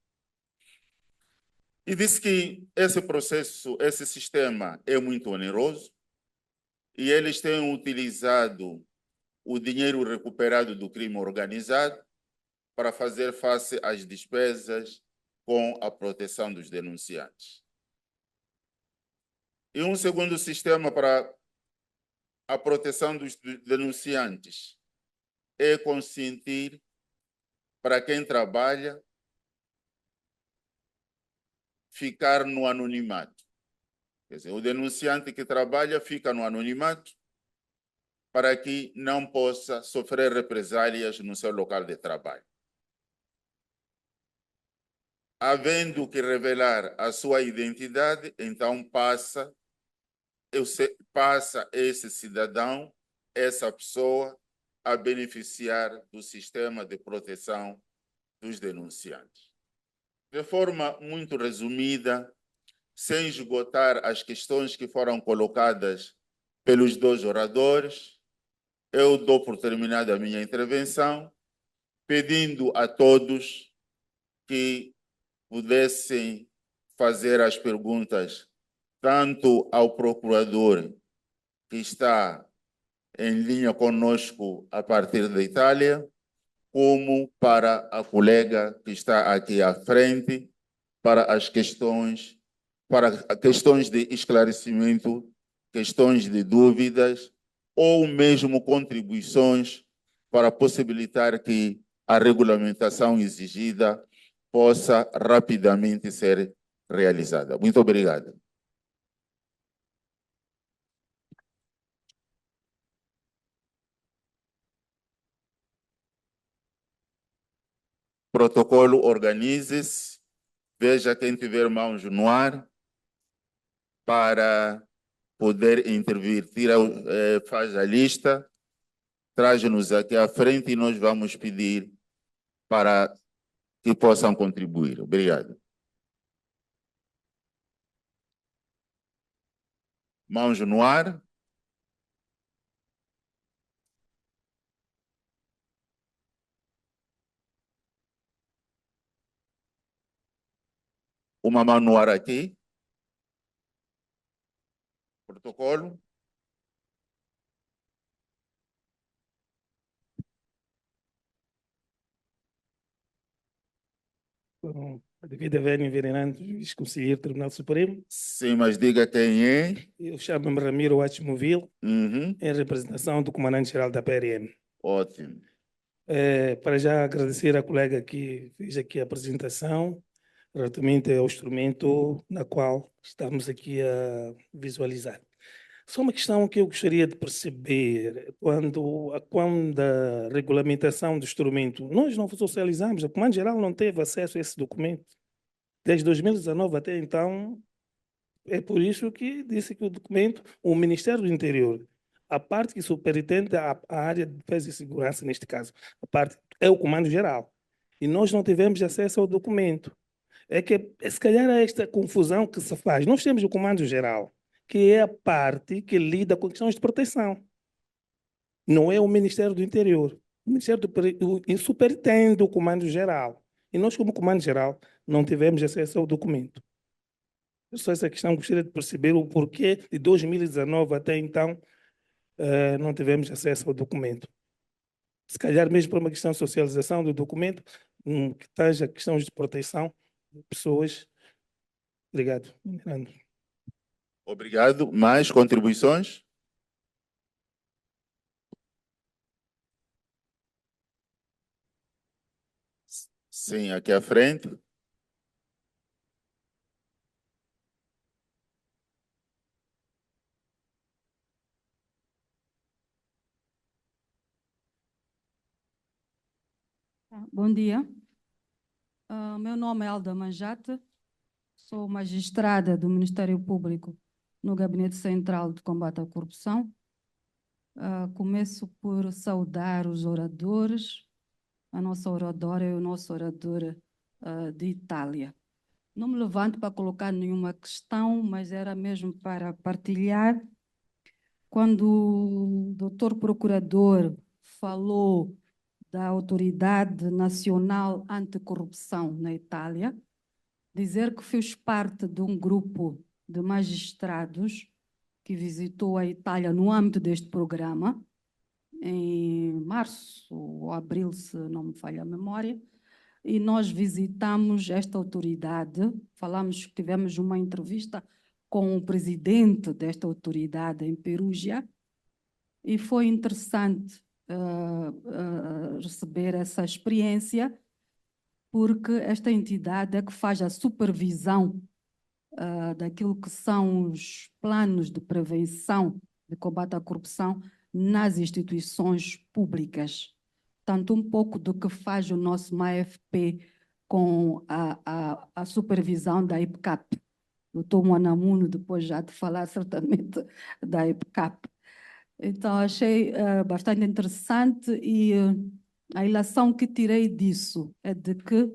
Speaker 2: E disse que esse processo, esse sistema é muito oneroso e eles têm utilizado o dinheiro recuperado do crime organizado para fazer face às despesas com a proteção dos denunciantes. E um segundo sistema para a proteção dos denunciantes é consentir para quem trabalha ficar no anonimato. Quer dizer, o denunciante que trabalha fica no anonimato para que não possa sofrer represálias no seu local de trabalho. Havendo que revelar a sua identidade, então passa esse cidadão, essa pessoa, a beneficiar do sistema de proteção dos denunciantes. De forma muito resumida, sem esgotar as questões que foram colocadas pelos dois oradores, eu dou por terminada a minha intervenção, pedindo a todos que pudessem fazer as perguntas tanto ao procurador que está em linha conosco a partir da Itália, como para a colega que está aqui à frente, para questões de esclarecimento, questões de dúvidas, ou mesmo contribuições para possibilitar que a regulamentação exigida possa rapidamente ser realizada. Muito obrigado. Protocolo, organize-se, veja quem tiver mãos no ar para poder intervir, faz a lista, traz-nos aqui à frente e nós vamos pedir para que possam contribuir. Obrigado. Mãos no ar. Uma mão no ar aqui. Protocolo.
Speaker 7: Devido a verem vereantes, vice-conselheiro do Tribunal Supremo.
Speaker 2: Sim, mas diga quem é.
Speaker 7: Eu chamo-me Ramiro Atmovil, em representação do comandante-geral da PRM.
Speaker 2: Ótimo.
Speaker 7: Para já agradecer à colega que fez aqui a apresentação, relativamente ao instrumento na qual estamos aqui a visualizar. Só uma questão que eu gostaria de perceber, quando a regulamentação do instrumento, nós não socializamos, o Comando-Geral não teve acesso a esse documento. Desde 2019 até então, é por isso que disse que o documento, o Ministério do Interior, a parte que superintende a área de defesa e segurança, neste caso, a parte é o Comando-Geral. E nós não tivemos acesso ao documento. Se calhar é esta confusão que se faz. Nós temos o Comando-Geral, que é a parte que lida com questões de proteção. Não é o Ministério do Interior. O Ministério do superintende o Comando-Geral. E nós, como Comando-Geral, não tivemos acesso ao documento. Só essa questão, gostaria de perceber o porquê de 2019 até então não tivemos acesso ao documento. Se calhar mesmo por uma questão de socialização do documento, que esteja questões de proteção de pessoas. Obrigado.
Speaker 2: Obrigado. Mais contribuições? Sim, aqui à frente.
Speaker 8: Bom dia. Meu nome é Alda Manjate, sou magistrada do Ministério Público no Gabinete Central de Combate à Corrupção. Começo por saudar os oradores, a nossa oradora e o nosso orador de Itália. Não me levanto para colocar nenhuma questão, mas era mesmo para partilhar. Quando o doutor procurador falou da Autoridade Nacional Anticorrupção na Itália, dizer que fiz parte de um grupo de magistrados que visitou a Itália no âmbito deste programa, em março ou abril, se não me falha a memória, e nós visitamos esta autoridade, tivemos uma entrevista com o presidente desta autoridade em Perugia, e foi interessante receber essa experiência, porque esta entidade é que faz a supervisão daquilo que são os planos de prevenção de combate à corrupção nas instituições públicas. Tanto um pouco do que faz o nosso MAFP com a supervisão da IPCAP. O Dr. Mwanamuno, depois já de falar certamente da IPCAP. Então, achei bastante interessante e a ilação que tirei disso é de que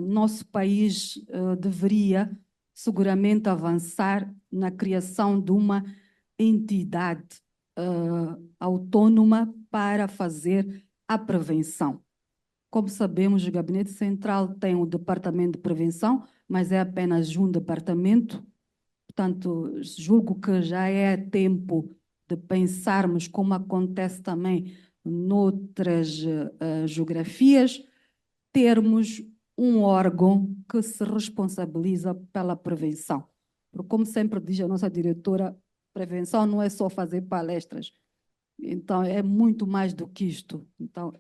Speaker 8: nosso país deveria seguramente avançar na criação de uma entidade autônoma para fazer a prevenção. Como sabemos, o Gabinete Central tem o Departamento de Prevenção, mas é apenas um departamento. Portanto, julgo que já é tempo de pensarmos como acontece também noutras geografias, termos um órgão que se responsabiliza pela prevenção. Porque, como sempre diz a nossa diretora, prevenção não é só fazer palestras. Então, é muito mais do que isto. Então,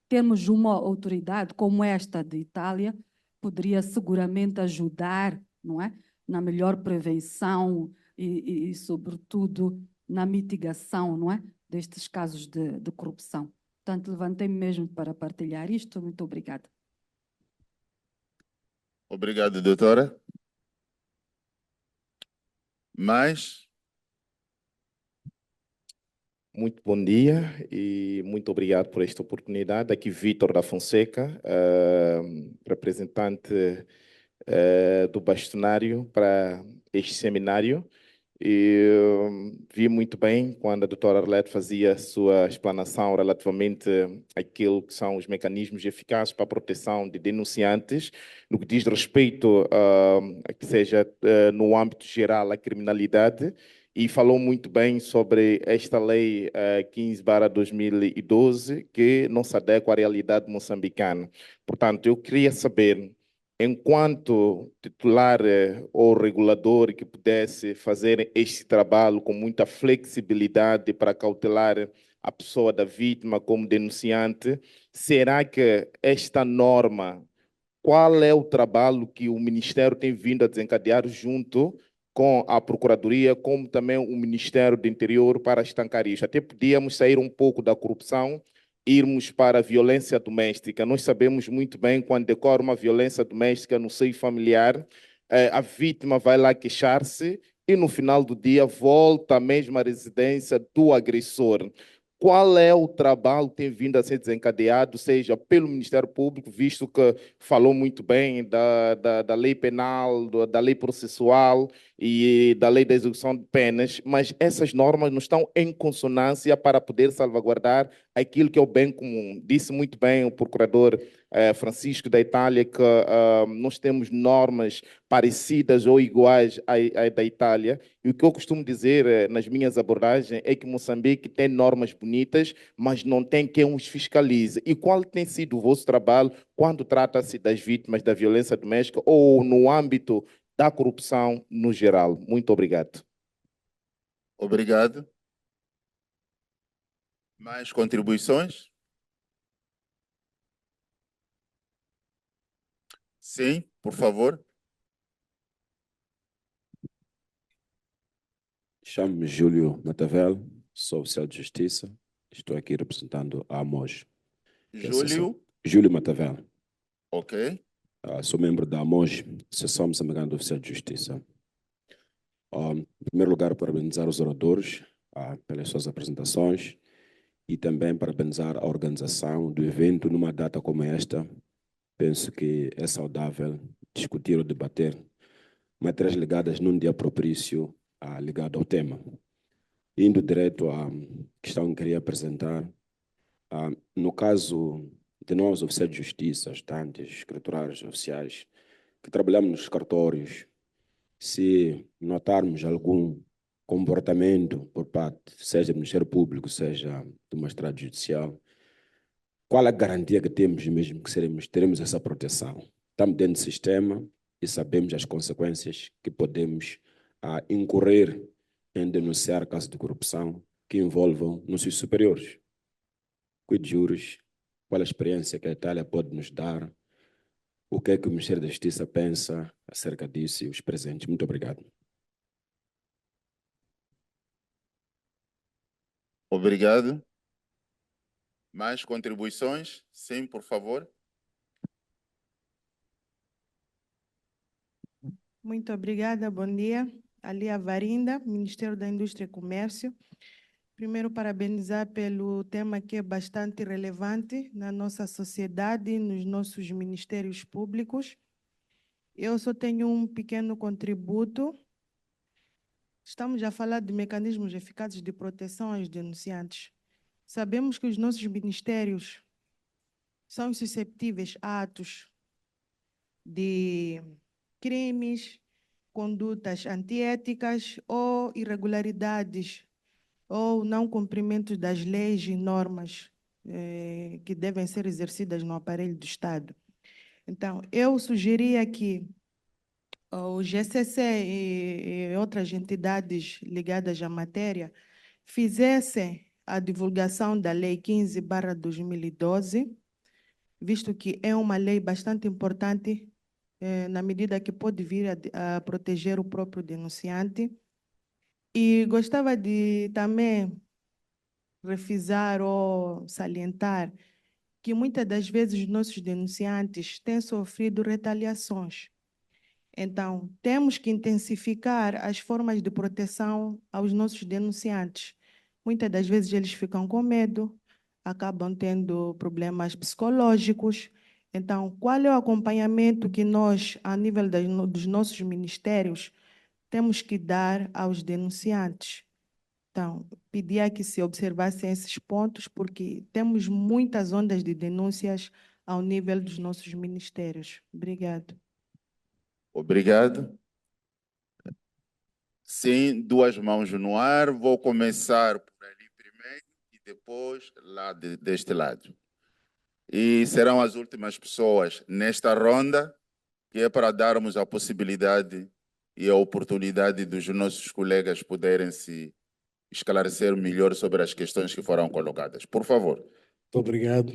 Speaker 8: termos uma autoridade como esta de Itália poderia seguramente ajudar, não é? Na melhor prevenção e sobretudo, na mitigação, não é? Destes casos de corrupção. Portanto, levantei-me mesmo para partilhar isto. Muito obrigada.
Speaker 2: Obrigado, doutora. Mais
Speaker 9: Muito bom dia e muito obrigado por esta oportunidade. Aqui Vítor da Fonseca, representante do bastonário para este seminário. E vi muito bem quando a doutora Arlete fazia a sua explanação relativamente àquilo que são os mecanismos eficazes para a proteção de denunciantes, no que diz respeito a que seja no âmbito geral a criminalidade, e falou muito bem sobre esta lei 15/2012, que não se adequa à realidade moçambicana. Portanto, eu queria saber, enquanto titular ou regulador que pudesse fazer este trabalho com muita flexibilidade para cautelar a pessoa da vítima como denunciante, será que esta norma, qual é o trabalho que o Ministério tem vindo a desencadear junto com a Procuradoria, como também o Ministério do Interior para estancar isso? Até podíamos sair um pouco da corrupção, irmos para a violência doméstica. Nós sabemos muito bem, quando decorre uma violência doméstica no seio familiar, a vítima vai lá queixar-se e no final do dia volta à mesma residência do agressor. Qual é o trabalho que tem vindo a ser desencadeado, seja pelo Ministério Público, visto que falou muito bem da lei penal, da lei processual e da lei da execução de penas, mas essas normas não estão em consonância para poder salvaguardar aquilo que é o bem comum. Disse muito bem o procurador Francisco da Itália que nós temos normas parecidas ou iguais à da Itália, e o que eu costumo dizer nas minhas abordagens é que Moçambique tem normas bonitas, mas não tem quem os fiscalize. E qual tem sido o vosso trabalho quando trata-se das vítimas da violência doméstica ou no âmbito da corrupção no geral? Muito obrigado.
Speaker 2: Obrigado. Mais contribuições? Sim, por favor.
Speaker 10: Chamo-me Júlio Matavel, sou oficial de justiça, estou aqui representando a AMOJ. Júlio Matavel.
Speaker 2: Ok.
Speaker 10: Sou membro da AMOJ, Associação Moçambicana de Oficiais de Justiça. Em primeiro lugar, parabenizar os oradores pelas suas apresentações e também parabenizar a organização do evento numa data como esta. Penso que é saudável discutir ou debater matérias ligadas num dia propício ligado ao tema. Indo direto à questão que queria apresentar, no caso de nós, oficiais de justiça, ajudantes, escriturários, oficiais, que trabalhamos nos cartórios, se notarmos algum comportamento por parte, seja do Ministério Público, seja do magistrado judicial, qual a garantia que temos mesmo que teremos essa proteção? Estamos dentro do sistema e sabemos as consequências que podemos incorrer em denunciar casos de corrupção que envolvam nossos superiores. Quid juris, qual a experiência que a Itália pode nos dar? O que é que o Ministério da Justiça pensa acerca disso e os presentes? Muito obrigado.
Speaker 2: Obrigado. Mais contribuições? Sim, por favor.
Speaker 11: Muito obrigada, bom dia. Alia Varinda, Ministério da Indústria e Comércio. Primeiro, parabenizar pelo tema que é bastante relevante na nossa sociedade, nos nossos ministérios públicos. Eu só tenho um pequeno contributo. Estamos a falar de mecanismos eficazes de proteção aos denunciantes. Sabemos que os nossos ministérios são susceptíveis a atos de crimes, condutas antiéticas ou irregularidades ou não cumprimento das leis e normas que devem ser exercidas no aparelho do Estado. Então, eu sugeria que o GCC e outras entidades ligadas à matéria fizessem a divulgação da Lei 15/2012, visto que é uma lei bastante importante na medida que pode vir a proteger o próprio denunciante. E gostava de também refrisar ou salientar que muitas das vezes os nossos denunciantes têm sofrido retaliações. Então, temos que intensificar as formas de proteção aos nossos denunciantes, muitas das vezes eles ficam com medo, acabam tendo problemas psicológicos. Então, qual é o acompanhamento que nós, a nível dos nossos ministérios, temos que dar aos denunciantes? Então, pedia que se observassem esses pontos, porque temos muitas ondas de denúncias ao nível dos nossos ministérios. Obrigado.
Speaker 2: Obrigado. Sim, duas mãos no ar. Vou começar por ali primeiro e depois lá deste lado. E serão as últimas pessoas nesta ronda, que é para darmos a possibilidade e a oportunidade dos nossos colegas poderem se esclarecer melhor sobre as questões que foram colocadas. Por favor.
Speaker 12: Muito obrigado.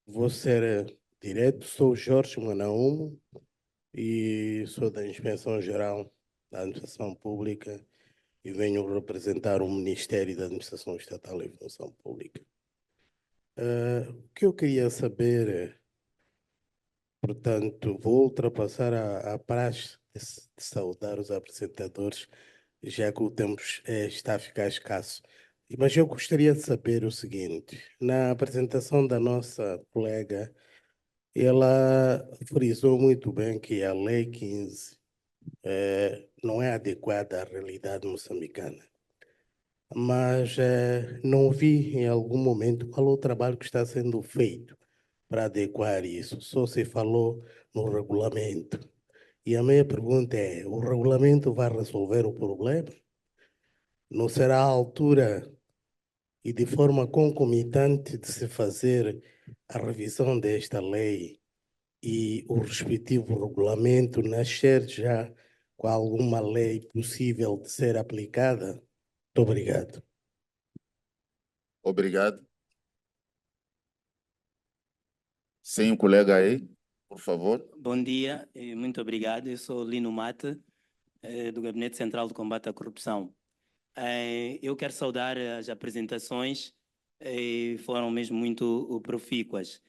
Speaker 12: Vou ser direto. Sou Jorge Manaumo e sou da Inspeção Geral da Administração Pública e venho representar o Ministério da Administração Estatal e Função Pública. O que eu queria saber é, portanto, vou ultrapassar a praxe de saudar os apresentadores, já que o tempo está a ficar escasso. Mas eu gostaria de saber o seguinte: na apresentação da nossa colega, ela frisou muito bem que a Lei 15 não é adequada à realidade moçambicana. Mas não vi em algum momento qual é o trabalho que está sendo feito para adequar isso. Só se falou no regulamento. E a minha pergunta é: o regulamento vai resolver o problema? Não será a altura e de forma concomitante de se fazer a revisão desta lei e o respectivo regulamento nascer já com alguma lei possível de ser aplicada? Muito obrigado.
Speaker 2: Obrigado. Sim, colega aí, por favor.
Speaker 13: Bom dia e muito obrigado. Eu sou Lino Mate, do Gabinete Central de Combate à Corrupção. Eu quero saudar as apresentações, foram mesmo muito profícuas.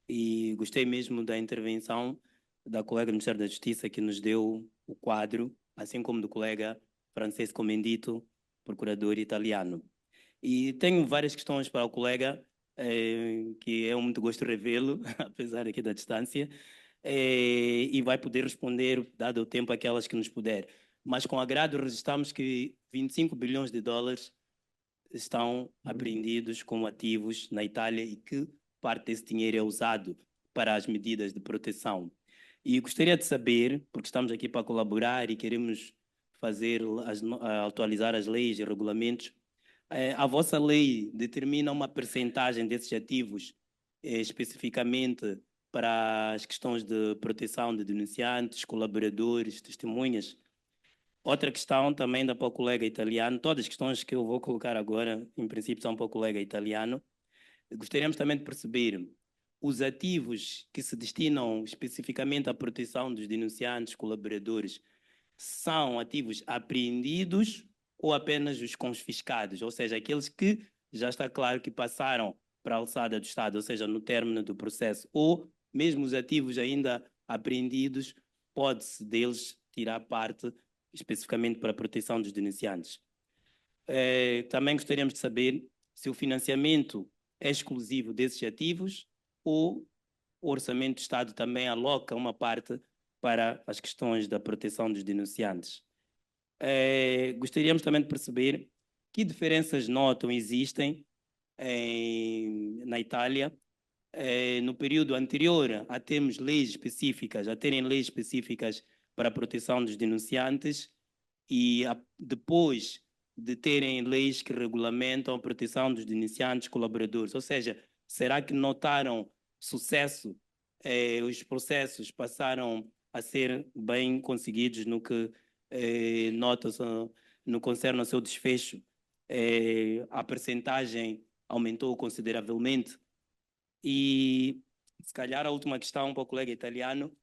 Speaker 13: E gostei mesmo da intervenção da colega do Ministério da Justiça, que nos deu o quadro, assim como do colega Francesco Mendito, procurador italiano. E tenho várias questões para o colega, que é muito gosto de revê-lo, apesar aqui da distância, e vai poder responder, dado o tempo, aquelas que nos puder. Mas com agrado registramos que 25 bilhões de dólares estão apreendidos como ativos na Itália e que parte desse dinheiro é usado para as medidas de proteção. E gostaria de saber, porque estamos aqui para colaborar e queremos atualizar as leis e regulamentos, a vossa lei determina uma percentagem desses ativos especificamente para as questões de proteção de denunciantes, colaboradores, testemunhas? Outra questão também da para o colega italiano, todas as questões que eu vou colocar agora, em princípio, são para o colega italiano. Gostaríamos também de perceber os ativos que se destinam especificamente à proteção dos denunciantes, colaboradores, são ativos apreendidos ou apenas os confiscados, ou seja, aqueles que já está claro que passaram para a alçada do Estado, ou seja, no término do processo, ou mesmo os ativos ainda apreendidos, pode-se deles tirar parte especificamente para a proteção dos denunciantes. Também gostaríamos de saber se o financiamento é exclusivo desses ativos ou o Orçamento do Estado também aloca uma parte para as questões da proteção dos denunciantes. Gostaríamos também de perceber que diferenças notam existem na Itália no período anterior a termos leis específicas, a terem leis específicas para a proteção dos denunciantes e depois de terem leis que regulamentam a proteção dos denunciantes colaboradores. Ou seja, será que notaram sucesso? Os processos passaram a ser bem conseguidos no que nota-se no concerne ao seu desfecho? A percentagem aumentou consideravelmente? E, se calhar, a última questão para o colega italiano.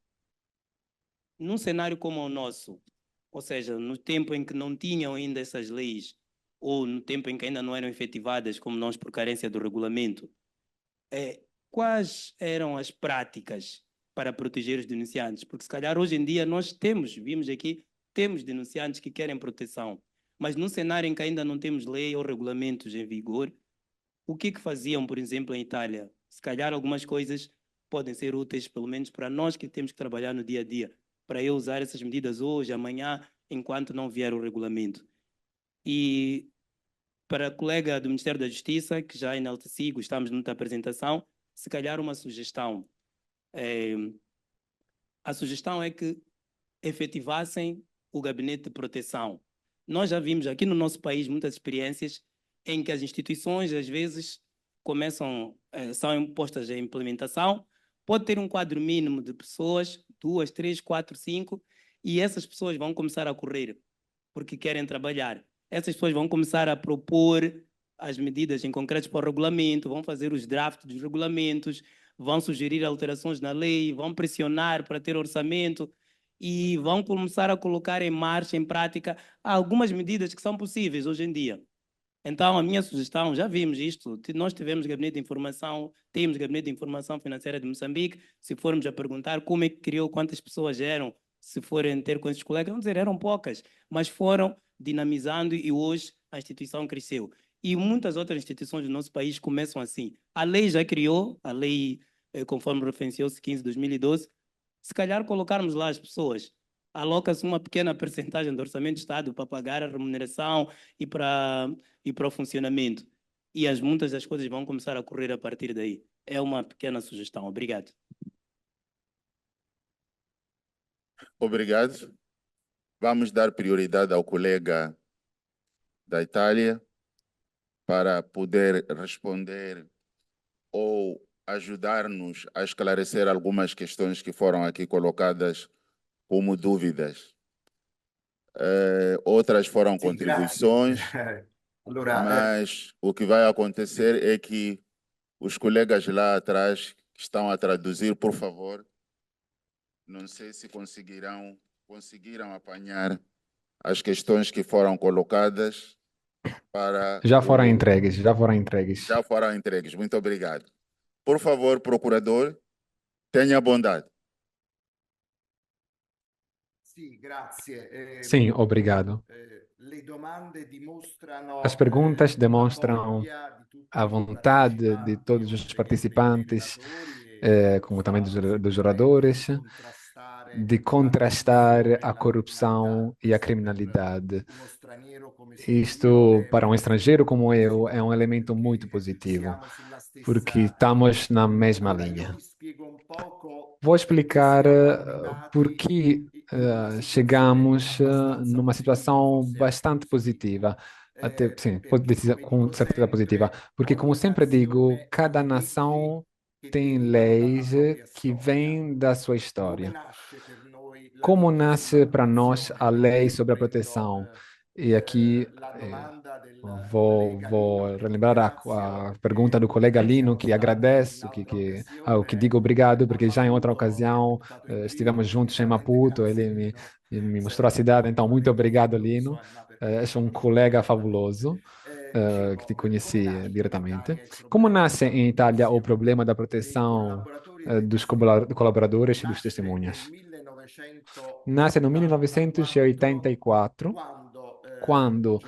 Speaker 13: Num cenário como o nosso, ou seja, no tempo em que não tinham ainda essas leis, ou no tempo em que ainda não eram efetivadas, como nós por carência do regulamento, quais eram as práticas para proteger os denunciantes? Porque se calhar hoje em dia nós vimos aqui, temos denunciantes que querem proteção, Mas num cenário em que ainda não temos lei ou regulamentos em vigor, o que faziam, por exemplo, em Itália? Se calhar algumas coisas podem ser úteis, pelo menos para nós que temos que trabalhar no dia a dia, para eu usar essas medidas hoje, amanhã, enquanto não vier o regulamento. E para a colega do Ministério da Justiça, que já enalteci, gostamos muito da apresentação, se calhar uma sugestão. A sugestão é que efetivassem o gabinete de proteção. Nós já vimos aqui no nosso país muitas experiências em que as instituições, às vezes, são impostas à implementação, pode ter um quadro mínimo de pessoas, 2, 3, 4, 5, e essas pessoas vão começar a correr porque querem trabalhar. Essas pessoas vão começar a propor as medidas em concreto para o regulamento, vão fazer os drafts dos regulamentos, vão sugerir alterações na lei, vão pressionar para ter orçamento e vão começar a colocar em marcha, em prática, algumas medidas que são possíveis hoje em dia. Então, a minha sugestão, já vimos isto, nós tivemos gabinete de informação, temos gabinete de informação financeira de Moçambique, se formos a perguntar como é que criou, quantas pessoas eram, se forem ter com esses colegas, vão dizer, eram poucas, mas foram dinamizando e hoje a instituição cresceu. E muitas outras instituições do nosso país começam assim. A lei já criou, a lei, conforme referenciou-se, 15 de 2012, se calhar colocarmos lá as pessoas, aloca-se uma pequena percentagem do orçamento do Estado para pagar a remuneração e para o funcionamento. E muitas das coisas vão começar a correr a partir daí. É uma pequena sugestão. Obrigado.
Speaker 2: Obrigado. Vamos dar prioridade ao colega da Itália para poder responder ou ajudar-nos a esclarecer algumas questões que foram aqui colocadas como dúvidas. Outras foram contribuições, mas o que vai acontecer é que os colegas lá atrás que estão a traduzir, por favor, não sei se conseguiram apanhar as questões que foram colocadas para...
Speaker 6: Já foram entregues, já foram entregues.
Speaker 2: Já foram entregues, muito obrigado. Por favor, procurador, tenha a bondade.
Speaker 6: Sim, obrigado. As perguntas demonstram a vontade de todos os participantes, como também dos oradores, de contrastar a corrupção e a criminalidade. Isto, para um estrangeiro como eu, é um elemento muito positivo, porque estamos na mesma linha. Vou explicar por que chegamos numa situação bastante positiva, até, sim, pode dizer com certeza positiva, porque, como sempre digo, cada nação tem leis que vêm da sua história. Como nasce para nós a lei sobre a proteção? E aqui vou relembrar a pergunta do colega Lino, que agradeço, que digo obrigado, porque já em outra ocasião estivemos juntos em Maputo, ele me mostrou a cidade, então muito obrigado, Lino. És um colega fabuloso, que te conheci diretamente. Como nasce em Itália o problema da proteção dos colaboradores e dos testemunhas? Nasce no 1984, quando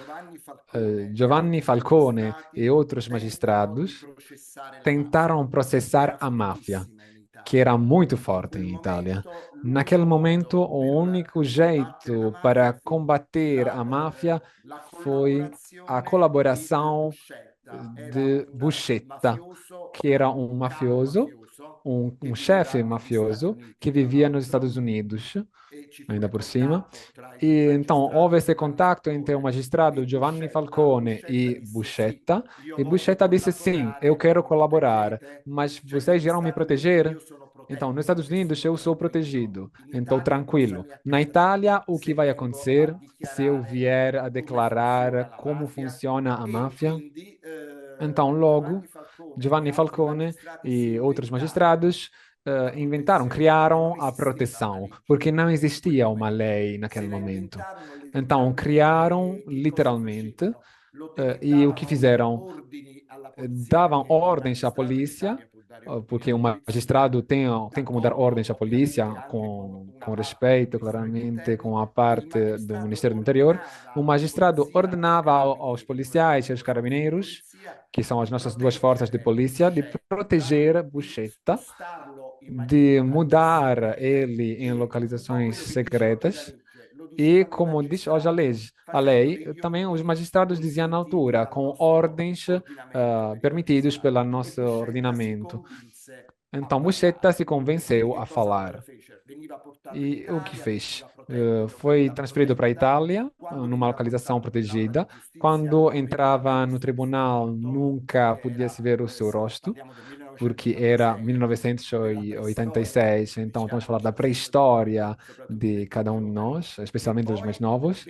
Speaker 6: Giovanni Falcone e outros magistrados tentaram processar a máfia, que era muito forte em Itália. Naquele momento, o único jeito para combater a máfia foi a colaboração de Buscetta, que era um mafioso, um chefe mafioso que vivia nos Estados Unidos, ainda por cima. E então houve esse contato entre o magistrado Giovanni Falcone e Buscetta disse, sim, eu quero colaborar, mas vocês irão me proteger? Então, nos Estados Unidos eu sou protegido, então tranquilo. Na Itália, o que vai acontecer se eu vier a declarar como funciona a máfia? Então, logo, Giovanni Falcone e outros magistrados criaram a proteção, porque não existia uma lei naquele momento. Então, criaram literalmente, e o que fizeram? Davam ordens à polícia porque o magistrado tem como dar ordens à polícia com respeito, claramente, com a parte do Ministério do Interior. O magistrado ordenava aos policiais e aos carabineiros, que são as nossas duas forças de polícia, de proteger Buscetta, de mudar ele em localizações secretas. E, como diz hoje a lei, também os magistrados diziam na altura, com ordens permitidos pelo nosso ordenamento. Então, Buscetta se convenceu a falar. E o que fez? Foi transferido para a Itália, numa localização protegida. Quando entrava no tribunal, nunca podia se ver o seu rosto, porque era 1986, então estamos a falar da pré-história de cada um de nós, especialmente dos mais novos.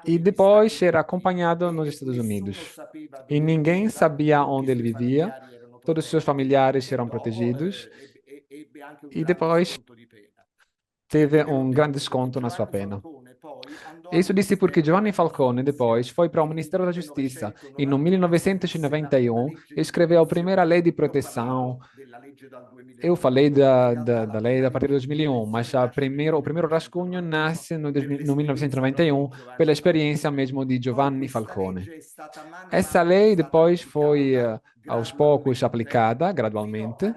Speaker 6: E depois era acompanhado nos Estados Unidos. E ninguém sabia onde ele vivia, todos os seus familiares eram protegidos. E depois teve um grande desconto na sua pena. Isso disse porque Giovanni Falcone depois foi para o Ministério da Justiça e no 1991 escreveu a primeira lei de proteção. Eu falei da lei a partir de 2001, mas o primeiro rascunho nasce no 1991 pela experiência mesmo de Giovanni Falcone. Essa lei depois foi aos poucos aplicada gradualmente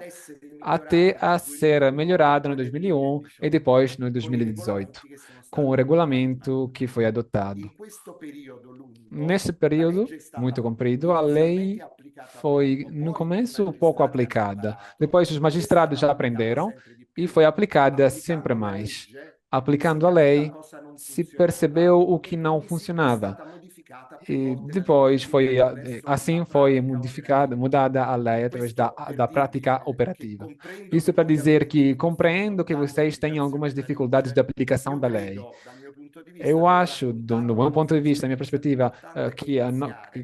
Speaker 6: até a ser melhorada no 2001 e depois no 2018, com o regulamento que foi adotado. Nesse período muito comprido, a lei foi, no começo, pouco aplicada. Depois, os magistrados já aprenderam e foi aplicada sempre mais. Aplicando a lei, se percebeu o que não funcionava. E depois foi mudada a lei através da prática operativa. Isso para dizer que compreendo que vocês têm algumas dificuldades de aplicação da lei. Eu acho, do meu ponto de vista, da minha perspectiva, que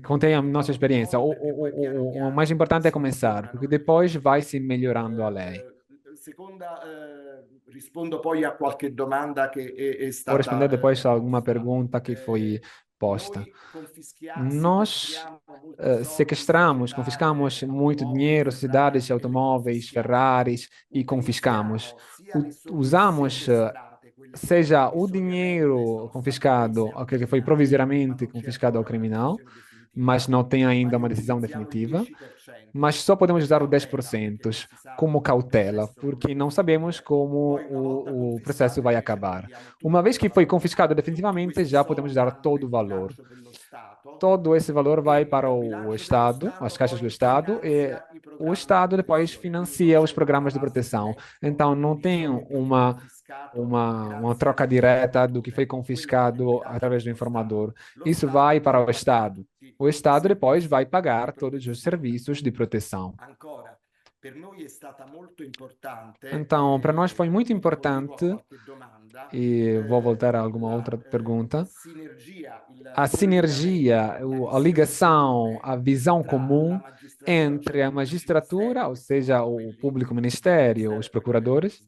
Speaker 6: contém a nossa experiência, o mais importante é começar, porque depois vai se melhorando a lei.
Speaker 4: Rispondo poi a qualche domanda che è
Speaker 6: Vou responder
Speaker 4: stata
Speaker 6: depois a alguma pergunta que foi posta. Nós confiscamos muito dinheiro, cidades, automóveis, Ferraris e confiscamos. Usamos seja o dinheiro confiscado, aquele que foi provisoriamente confiscado ao criminal, mas não tem ainda uma decisão definitiva, mas só podemos usar o 10% como cautela, porque não sabemos como o processo vai acabar. Uma vez que foi confiscado definitivamente, já podemos usar todo o valor. Todo esse valor vai para o Estado, as caixas do Estado, e o Estado depois financia os programas de proteção. Então, não tem uma troca direta do que foi confiscado através do informador. Isso vai para o Estado. O Estado depois vai pagar todos os serviços de proteção. Então, para nós foi muito importante, e vou voltar a alguma outra pergunta, a sinergia, a ligação, a visão comum entre a magistratura, ou seja, o público ministério, os procuradores,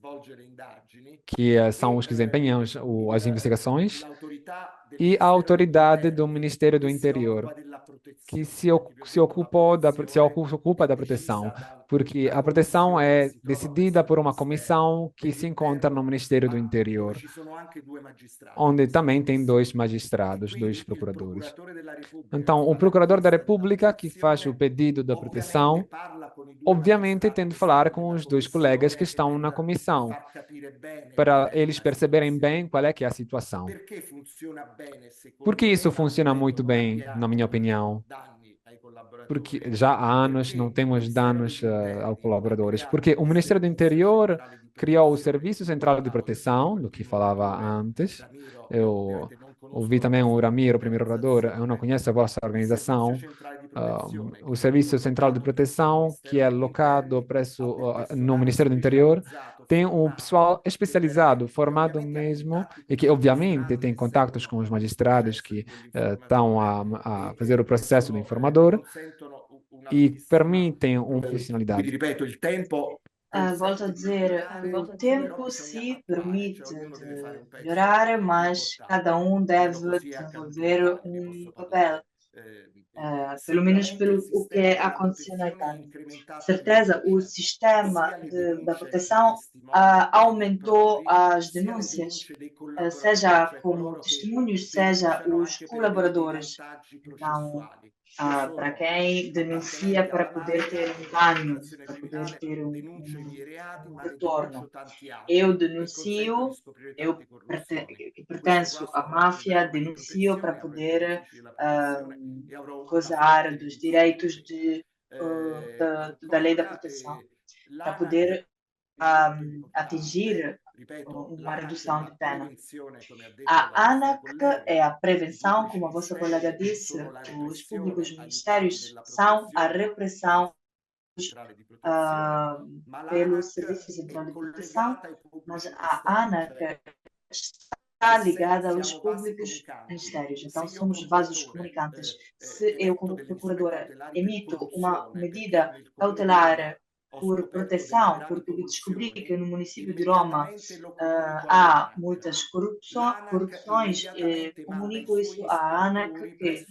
Speaker 6: que são os que desempenham as investigações, e a autoridade do Ministério do Interior, que se ocupa da proteção, porque a proteção é decidida por uma comissão que se encontra no Ministério do Interior, onde também tem dois magistrados, dois procuradores. Então, o procurador da República, que faz o pedido da proteção, obviamente tem de falar com os dois colegas que estão na comissão, para eles perceberem bem qual é que é a situação. Por que isso funciona muito bem, na minha opinião? Porque já há anos não temos danos aos colaboradores. Porque o Ministério do Interior criou o Serviço Central de Proteção, do que falava antes. Eu ouvi também o Ramiro, o primeiro orador. Eu não conheço a vossa organização. O Serviço Central de Proteção, que é alocado no Ministério do Interior, tem um pessoal especializado, formado mesmo, e que obviamente tem contatos com os magistrados que estão a fazer o processo do informador e permitem uma profissionalidade.
Speaker 5: Volto a dizer, o tempo se permite de melhorar, mas cada um deve desenvolver um papel. pelo menos pelo o que aconteceu na Itália. Certeza, o sistema da proteção aumentou as denúncias, seja como testemunhos, seja os colaboradores. Então, para quem denuncia para poder ter um ganho, para poder ter um retorno. Eu denuncio, que pertenço à máfia, denuncio para poder gozar dos direitos da lei da proteção, para poder atingir uma redução de pena. A ANAC é a prevenção, como a vossa colega disse, os públicos ministérios são a repressão pelo Serviço Central de Proteção, mas a ANAC está ligada aos públicos ministérios. Então, somos vasos comunicantes. Se eu, como procuradora, emito uma medida cautelar por proteção, porque descobri que no município de Roma há muitas corrupções, comunico isso à ANAC, que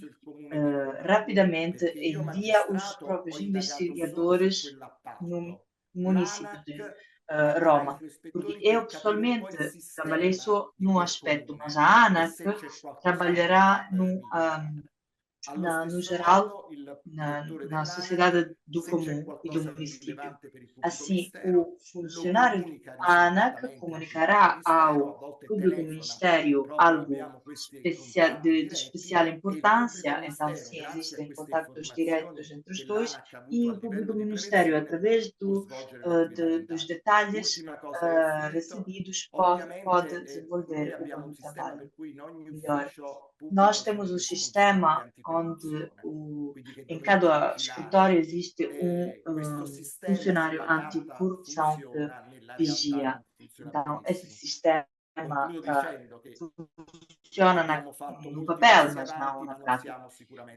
Speaker 5: rapidamente envia os próprios investigadores no município de Roma. Porque eu, pessoalmente, trabalhei só num aspecto, mas a ANAC trabalhará no geral, na sociedade do comum e do município. Assim, o funcionário da ANAC comunicará ao público ministério algo de especial importância, então, sim, existem contactos diretos entre os dois, e o público ministério, através dos detalhes recebidos, pode desenvolver um trabalho melhor. Nós temos um sistema onde em cada escritório existe um funcionário anticorrupção que vigia. Então, esse sistema funciona no papel, mas não na prática.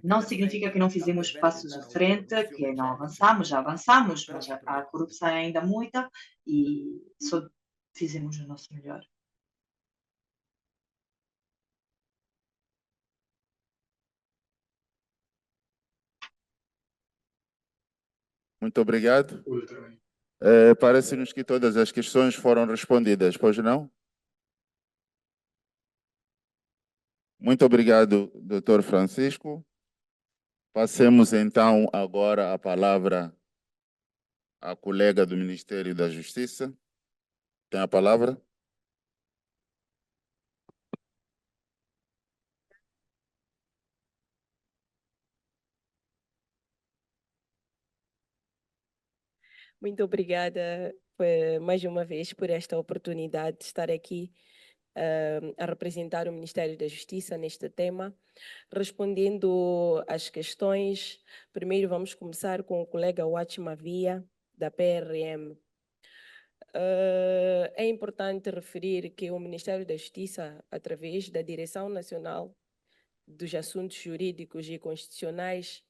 Speaker 5: Não significa que não fizemos passos à frente, que não avançamos, já avançamos, mas a corrupção é ainda muita e só fizemos o nosso melhor.
Speaker 2: Muito obrigado. Parece-nos que todas as questões foram respondidas, pois não? Muito obrigado, Dr. Francisco. Passemos então agora a palavra à colega do Ministério da Justiça. Tem a palavra?
Speaker 3: Muito obrigada mais uma vez por esta oportunidade de estar aqui a representar o Ministério da Justiça neste tema. Respondendo às questões, primeiro vamos começar com o colega Watch Mavia, da PRM. É importante referir que o Ministério da Justiça, através da Direção Nacional dos Assuntos Jurídicos e Constitucionais,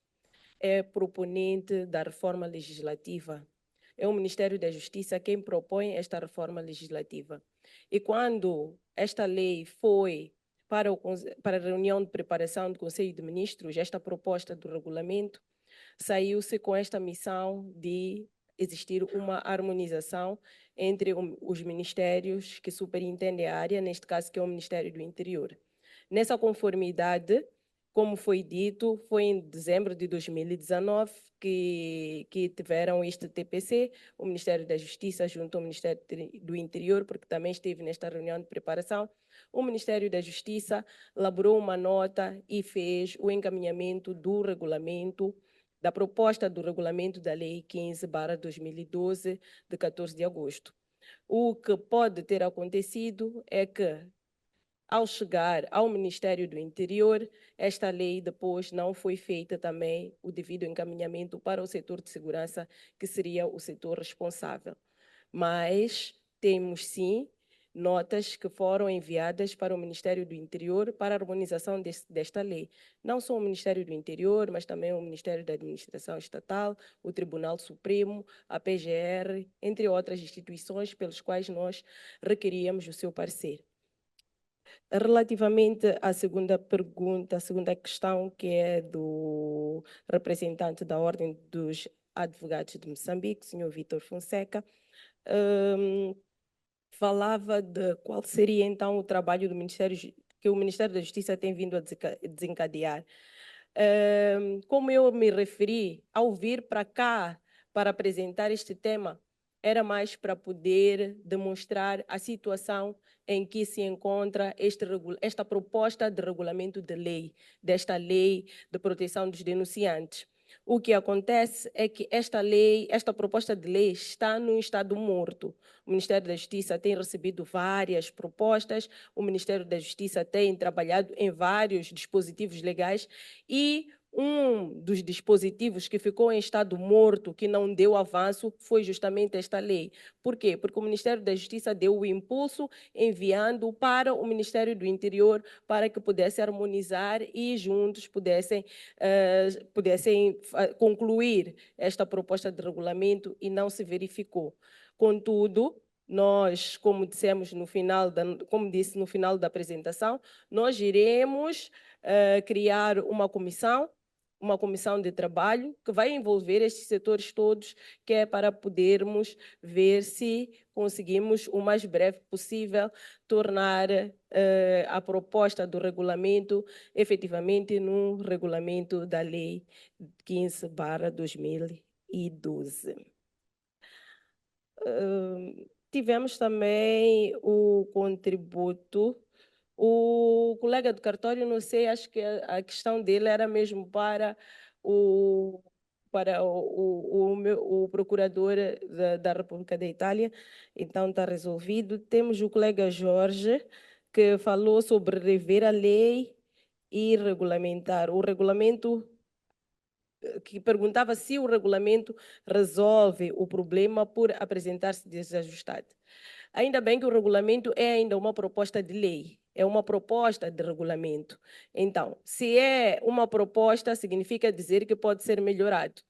Speaker 3: é proponente da reforma legislativa. É o Ministério da Justiça quem propõe esta reforma legislativa. E quando esta lei foi para a reunião de preparação do Conselho de Ministros, esta proposta do regulamento, saiu-se com esta missão de existir uma harmonização entre os ministérios que superintendem a área, neste caso que é o Ministério do Interior. Nessa conformidade, como foi dito, foi em dezembro de 2019 que tiveram este TPC, o Ministério da Justiça junto ao Ministério do Interior, porque também esteve nesta reunião de preparação. O Ministério da Justiça elaborou uma nota e fez o encaminhamento do regulamento, da proposta do regulamento da Lei 15/2012, de 14 de agosto. O que pode ter acontecido é que, ao chegar ao Ministério do Interior, esta lei depois não foi feita também o devido encaminhamento para o setor de segurança, que seria o setor responsável. Mas temos sim notas que foram enviadas para o Ministério do Interior para a harmonização desta lei. Não só o Ministério do Interior, mas também o Ministério da Administração Estatal, o Tribunal Supremo, a PGR, entre outras instituições pelas quais nós requeríamos o seu parecer. Relativamente à segunda pergunta, a segunda questão, que é do do representante da Ordem dos Advogados de Moçambique, Sr. Vítor Fonseca, falava de qual seria então o trabalho do Ministério, que o Ministério da Justiça tem vindo a desencadear. Como eu me referi, ao vir para cá para apresentar este tema, era mais para poder demonstrar a situação em que se encontra esta proposta de regulamento de lei, desta lei de proteção dos denunciantes. O que acontece é que esta proposta de lei está num estado morto. O Ministério da Justiça tem recebido várias propostas, o Ministério da Justiça tem trabalhado em vários dispositivos legais e um dos dispositivos que ficou em estado morto, que não deu avanço, foi justamente esta lei. Por quê? Porque o Ministério da Justiça deu o impulso enviando para o Ministério do Interior para que pudesse harmonizar e juntos pudessem concluir esta proposta de regulamento e não se verificou. Contudo, nós, como dissemos como disse no final da apresentação, nós iremos criar uma comissão de trabalho que vai envolver estes setores todos, que é para podermos ver se conseguimos, o mais breve possível, tornar a proposta do regulamento efetivamente no regulamento da Lei 15/2012. Tivemos também o contributo. O colega do cartório, não sei, acho que a questão dele era mesmo para o procurador da República da Itália, então está resolvido. Temos o colega Jorge, que falou sobre rever a lei e regulamentar. O regulamento, que perguntava se o regulamento resolve o problema por apresentar-se desajustado. Ainda bem que o regulamento é ainda uma proposta de lei, é uma proposta de regulamento. Então, se é uma proposta, significa dizer que pode ser melhorado.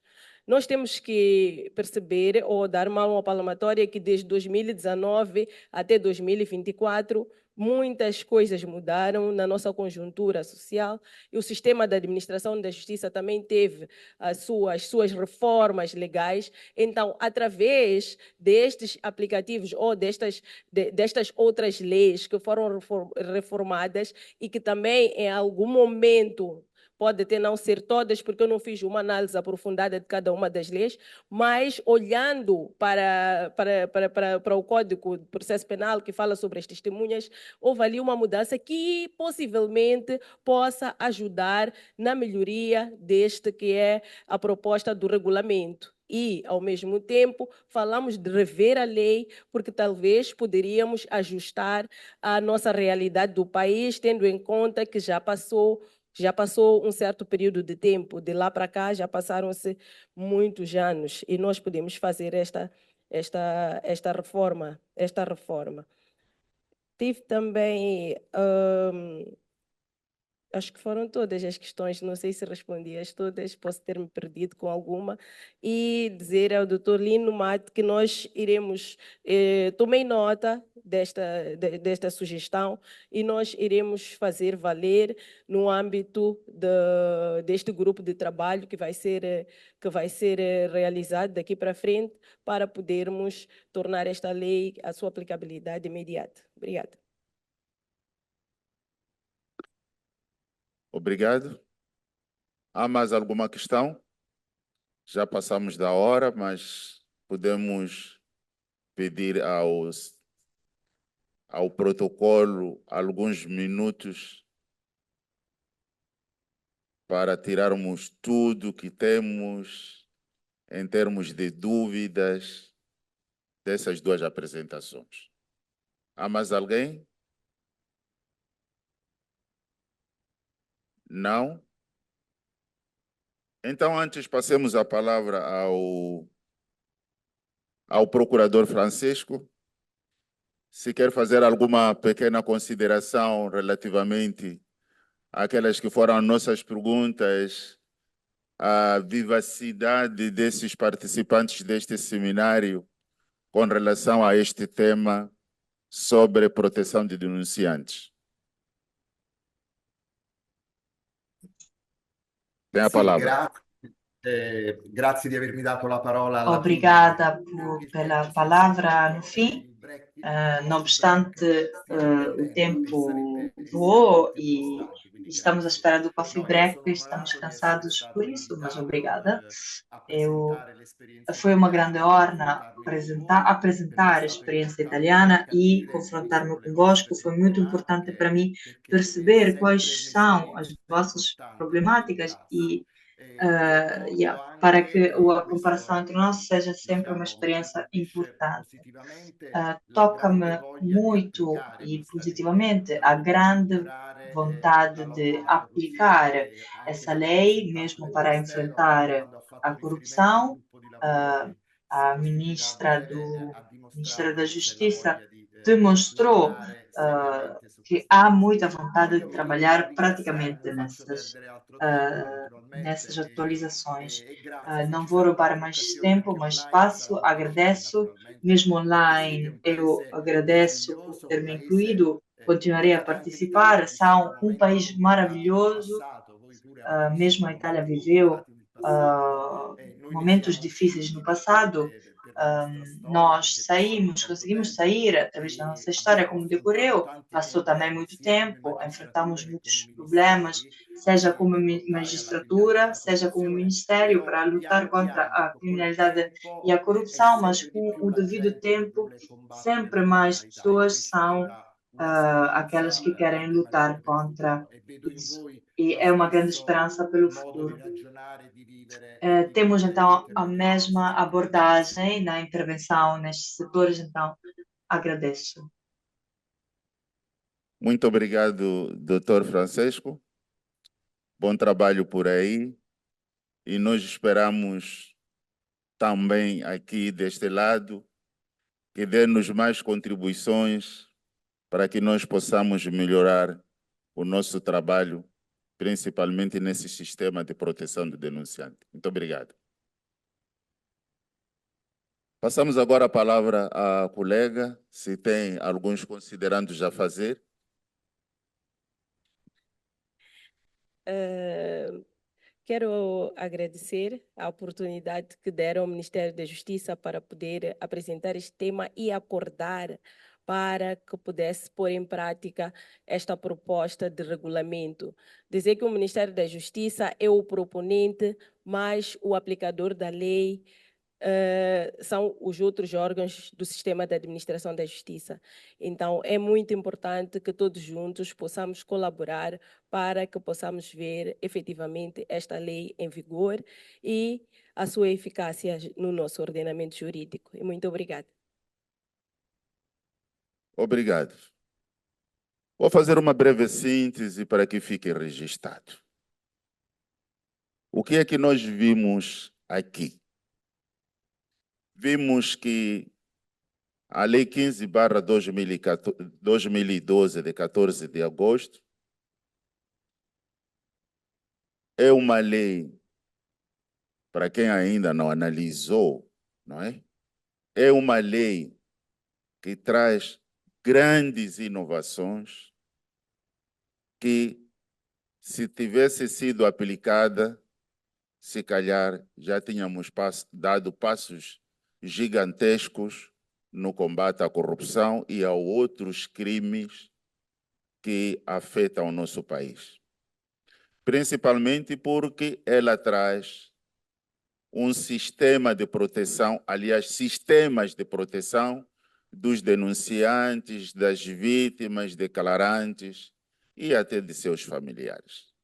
Speaker 3: Nós temos que perceber ou dar uma palmatória que desde 2019 até 2024, muitas coisas mudaram na nossa conjuntura social e o sistema da administração da justiça também teve as suas reformas legais. Então, através destes aplicativos ou destas outras leis que foram reformadas e que também em algum momento pode até não ser todas, porque eu não fiz uma análise aprofundada de cada uma das leis, mas olhando para o Código de Processo Penal, que fala sobre as testemunhas, houve ali uma mudança que possivelmente possa ajudar na melhoria deste que é a proposta do regulamento. E, ao mesmo tempo, falamos de rever a lei, porque talvez poderíamos ajustar a nossa realidade do país, tendo em conta que já passou um certo período de tempo, de lá para cá já passaram-se muitos anos e nós podemos fazer esta reforma. Tive também, acho que foram todas as questões, não sei se respondi as todas, posso ter me perdido com alguma, e dizer ao Dr. Lino Mate que nós iremos, tomei nota desta sugestão e nós iremos fazer valer no âmbito deste grupo de trabalho que vai ser realizado daqui para frente para podermos tornar esta lei a sua aplicabilidade imediata. Obrigada.
Speaker 2: Obrigado. Há mais alguma questão? Já passamos da hora, mas podemos pedir ao protocolo alguns minutos para tirarmos tudo que temos em termos de dúvidas dessas duas apresentações. Há mais alguém? Não? Então, antes passemos a palavra ao procurador Francisco. Se quer fazer alguma pequena consideração relativamente àquelas que foram nossas perguntas, a vivacidade desses participantes deste seminário com relação a este tema sobre proteção de denunciantes. Tem a palavra.
Speaker 4: Grazie di avermi dato la parola alla
Speaker 5: Obrigada pela palavra no fim. Não obstante, o tempo voou e estamos à espera do coffee break, estamos cansados por isso, mas obrigada. Foi uma grande honra apresentar a experiência italiana e confrontar-me convosco. Foi muito importante para mim perceber quais são as vossas problemáticas e para que a comparação entre nós seja sempre uma experiência importante. Toca-me muito e positivamente a grande vontade de aplicar essa lei, mesmo para enfrentar a corrupção. A ministra da Justiça demonstrou que há muita vontade de trabalhar praticamente nessas atualizações. Não vou roubar mais tempo, mais espaço. Agradeço, mesmo online, eu agradeço por ter me incluído. Continuarei a participar. São um país maravilhoso. Mesmo a Itália viveu momentos difíceis no passado. Nós conseguimos sair através da nossa história, como decorreu. Passou também muito tempo, enfrentamos muitos problemas, seja como magistratura, seja como ministério, para lutar contra a criminalidade e a corrupção, mas com o devido tempo, sempre mais pessoas são aquelas que querem lutar contra isso. E é uma grande esperança pelo futuro. Temos então a mesma abordagem na intervenção nestes setores, então agradeço.
Speaker 2: Muito obrigado, Dr. Francisco. Bom trabalho por aí. E nós esperamos também aqui deste lado que dê-nos mais contribuições para que nós possamos melhorar o nosso trabalho, principalmente nesse sistema de proteção do denunciante. Muito obrigado. Passamos agora a palavra à colega, se tem alguns considerandos a fazer.
Speaker 3: Quero agradecer a oportunidade que deram ao Ministério da Justiça para poder apresentar este tema e acordar para que pudesse pôr em prática esta proposta de regulamento. Dizer que o Ministério da Justiça é o proponente, mas o aplicador da lei são os outros órgãos do sistema de administração da justiça. Então, é muito importante que todos juntos possamos colaborar para que possamos ver efetivamente esta lei em vigor e a sua eficácia no nosso ordenamento jurídico. E muito obrigada.
Speaker 2: Obrigado. Vou fazer uma breve síntese para que fique registrado. O que é que nós vimos aqui? Vimos que a Lei 15/2012, de 14 de agosto, é uma lei, para quem ainda não analisou, não é? É uma lei que traz grandes inovações que, se tivesse sido aplicada, se calhar já tínhamos dado passos gigantescos no combate à corrupção e a outros crimes que afetam o nosso país. Principalmente porque ela traz um sistema de proteção, aliás, sistemas de proteção dos denunciantes, das vítimas, declarantes e até de seus familiares.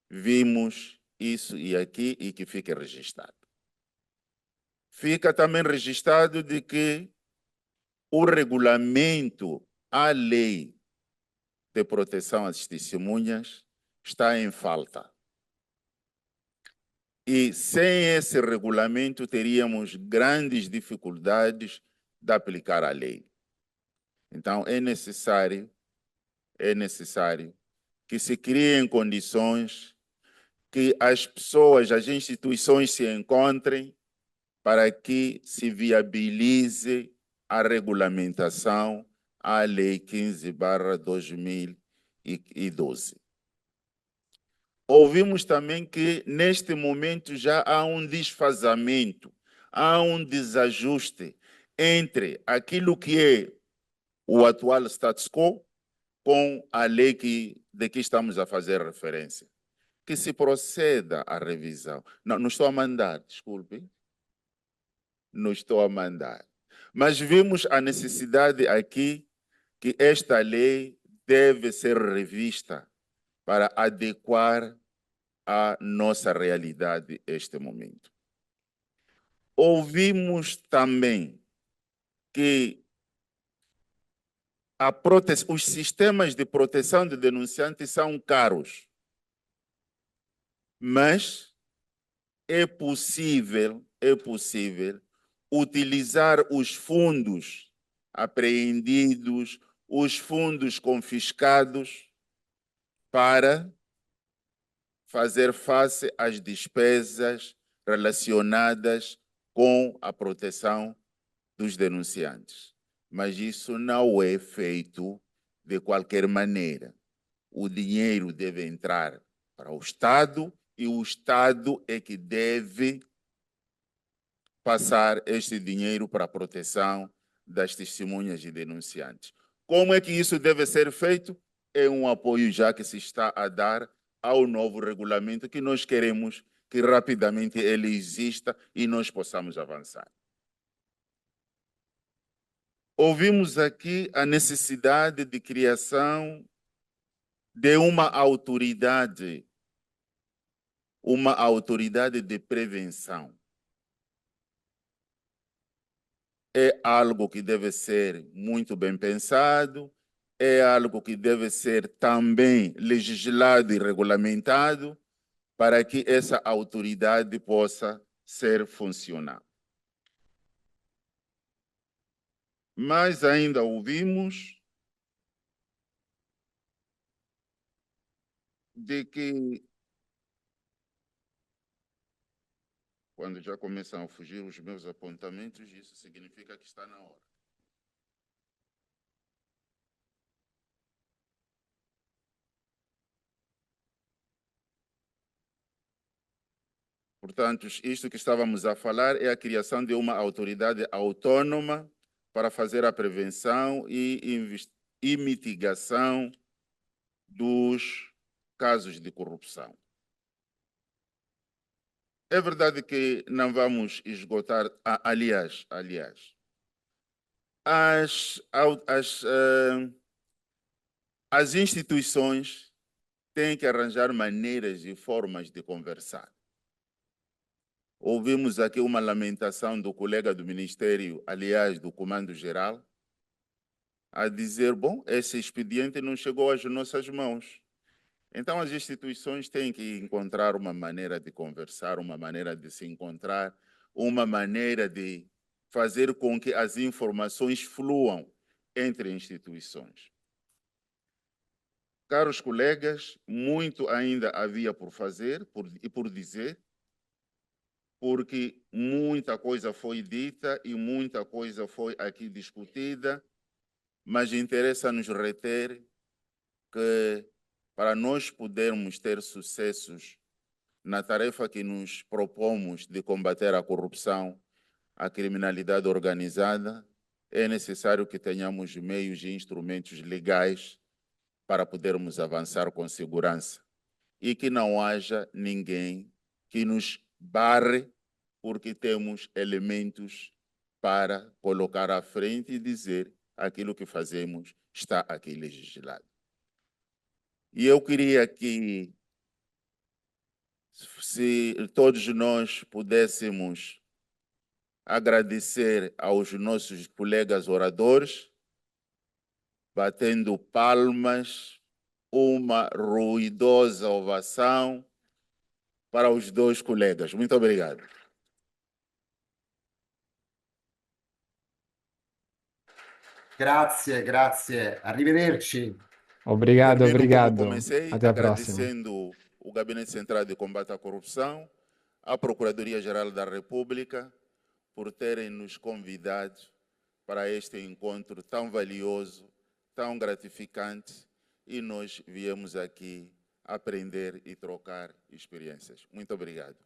Speaker 2: Vimos isso e aqui e que fique registrado. Fica também registrado de que o regulamento, a lei de proteção às testemunhas está em falta. E sem esse regulamento teríamos grandes dificuldades de aplicar a lei. Então é necessário que se criem condições que as pessoas, as instituições se encontrem para que se viabilize a regulamentação à Lei 15/2012. Ouvimos também que, neste momento, já há um desfazamento, há um desajuste entre aquilo que é o atual status quo com a lei de que estamos a fazer referência. Que se proceda à revisão. Não estou a mandar, desculpe. Não estou a mandar. Mas vimos a necessidade aqui que esta lei deve ser revista para adequar à nossa realidade este momento. Ouvimos também que os sistemas de proteção de denunciantes são caros, mas é possível utilizar os fundos apreendidos, os fundos confiscados para fazer face às despesas relacionadas com a proteção dos denunciantes. Mas isso não é feito de qualquer maneira. O dinheiro deve entrar para o Estado e o Estado é que deve passar este dinheiro para a proteção das testemunhas e denunciantes. Como é que isso deve ser feito? É um apoio já que se está a dar ao novo regulamento que nós queremos que rapidamente ele exista e nós possamos avançar. Ouvimos aqui a necessidade de criação de uma autoridade de prevenção. É algo que deve ser muito bem pensado, é algo que deve ser também legislado e regulamentado para que essa autoridade possa ser funcional. Mas ainda ouvimos de que, quando já começam a fugir os meus apontamentos, isso significa que está na hora. Portanto, isto que estávamos a falar é a criação de uma autoridade autônoma para fazer a prevenção e mitigação dos casos de corrupção. É verdade que não vamos esgotar, aliás, as instituições têm que arranjar maneiras e formas de conversar. Ouvimos aqui uma lamentação do colega do Ministério, aliás, do Comando-Geral, a dizer, bom, esse expediente não chegou às nossas mãos. Então, as instituições têm que encontrar uma maneira de conversar, uma maneira de se encontrar, uma maneira de fazer com que as informações fluam entre instituições. Caros colegas, muito ainda havia por fazer e por dizer, porque muita coisa foi dita e muita coisa foi aqui discutida, mas interessa-nos reter que, para nós podermos ter sucessos na tarefa que nos propomos de combater a corrupção, a criminalidade organizada, é necessário que tenhamos meios e instrumentos legais para podermos avançar com segurança e que não haja ninguém que nos barre porque temos elementos para colocar à frente e dizer aquilo que fazemos está aqui legislado. E eu queria que, se todos nós pudéssemos agradecer aos nossos colegas oradores, batendo palmas, uma ruidosa ovação para os dois colegas. Muito obrigado.
Speaker 4: Grazie, grazie. Arrivederci.
Speaker 6: Obrigado,
Speaker 2: Termino
Speaker 6: obrigado.
Speaker 2: como comecei,
Speaker 6: Até a próxima.
Speaker 2: agradecendo o Gabinete Central de Combate à Corrupção, a Procuradoria-Geral da República, por terem nos convidado para este encontro tão valioso, tão gratificante, e nós viemos aqui aprender e trocar experiências. Muito obrigado.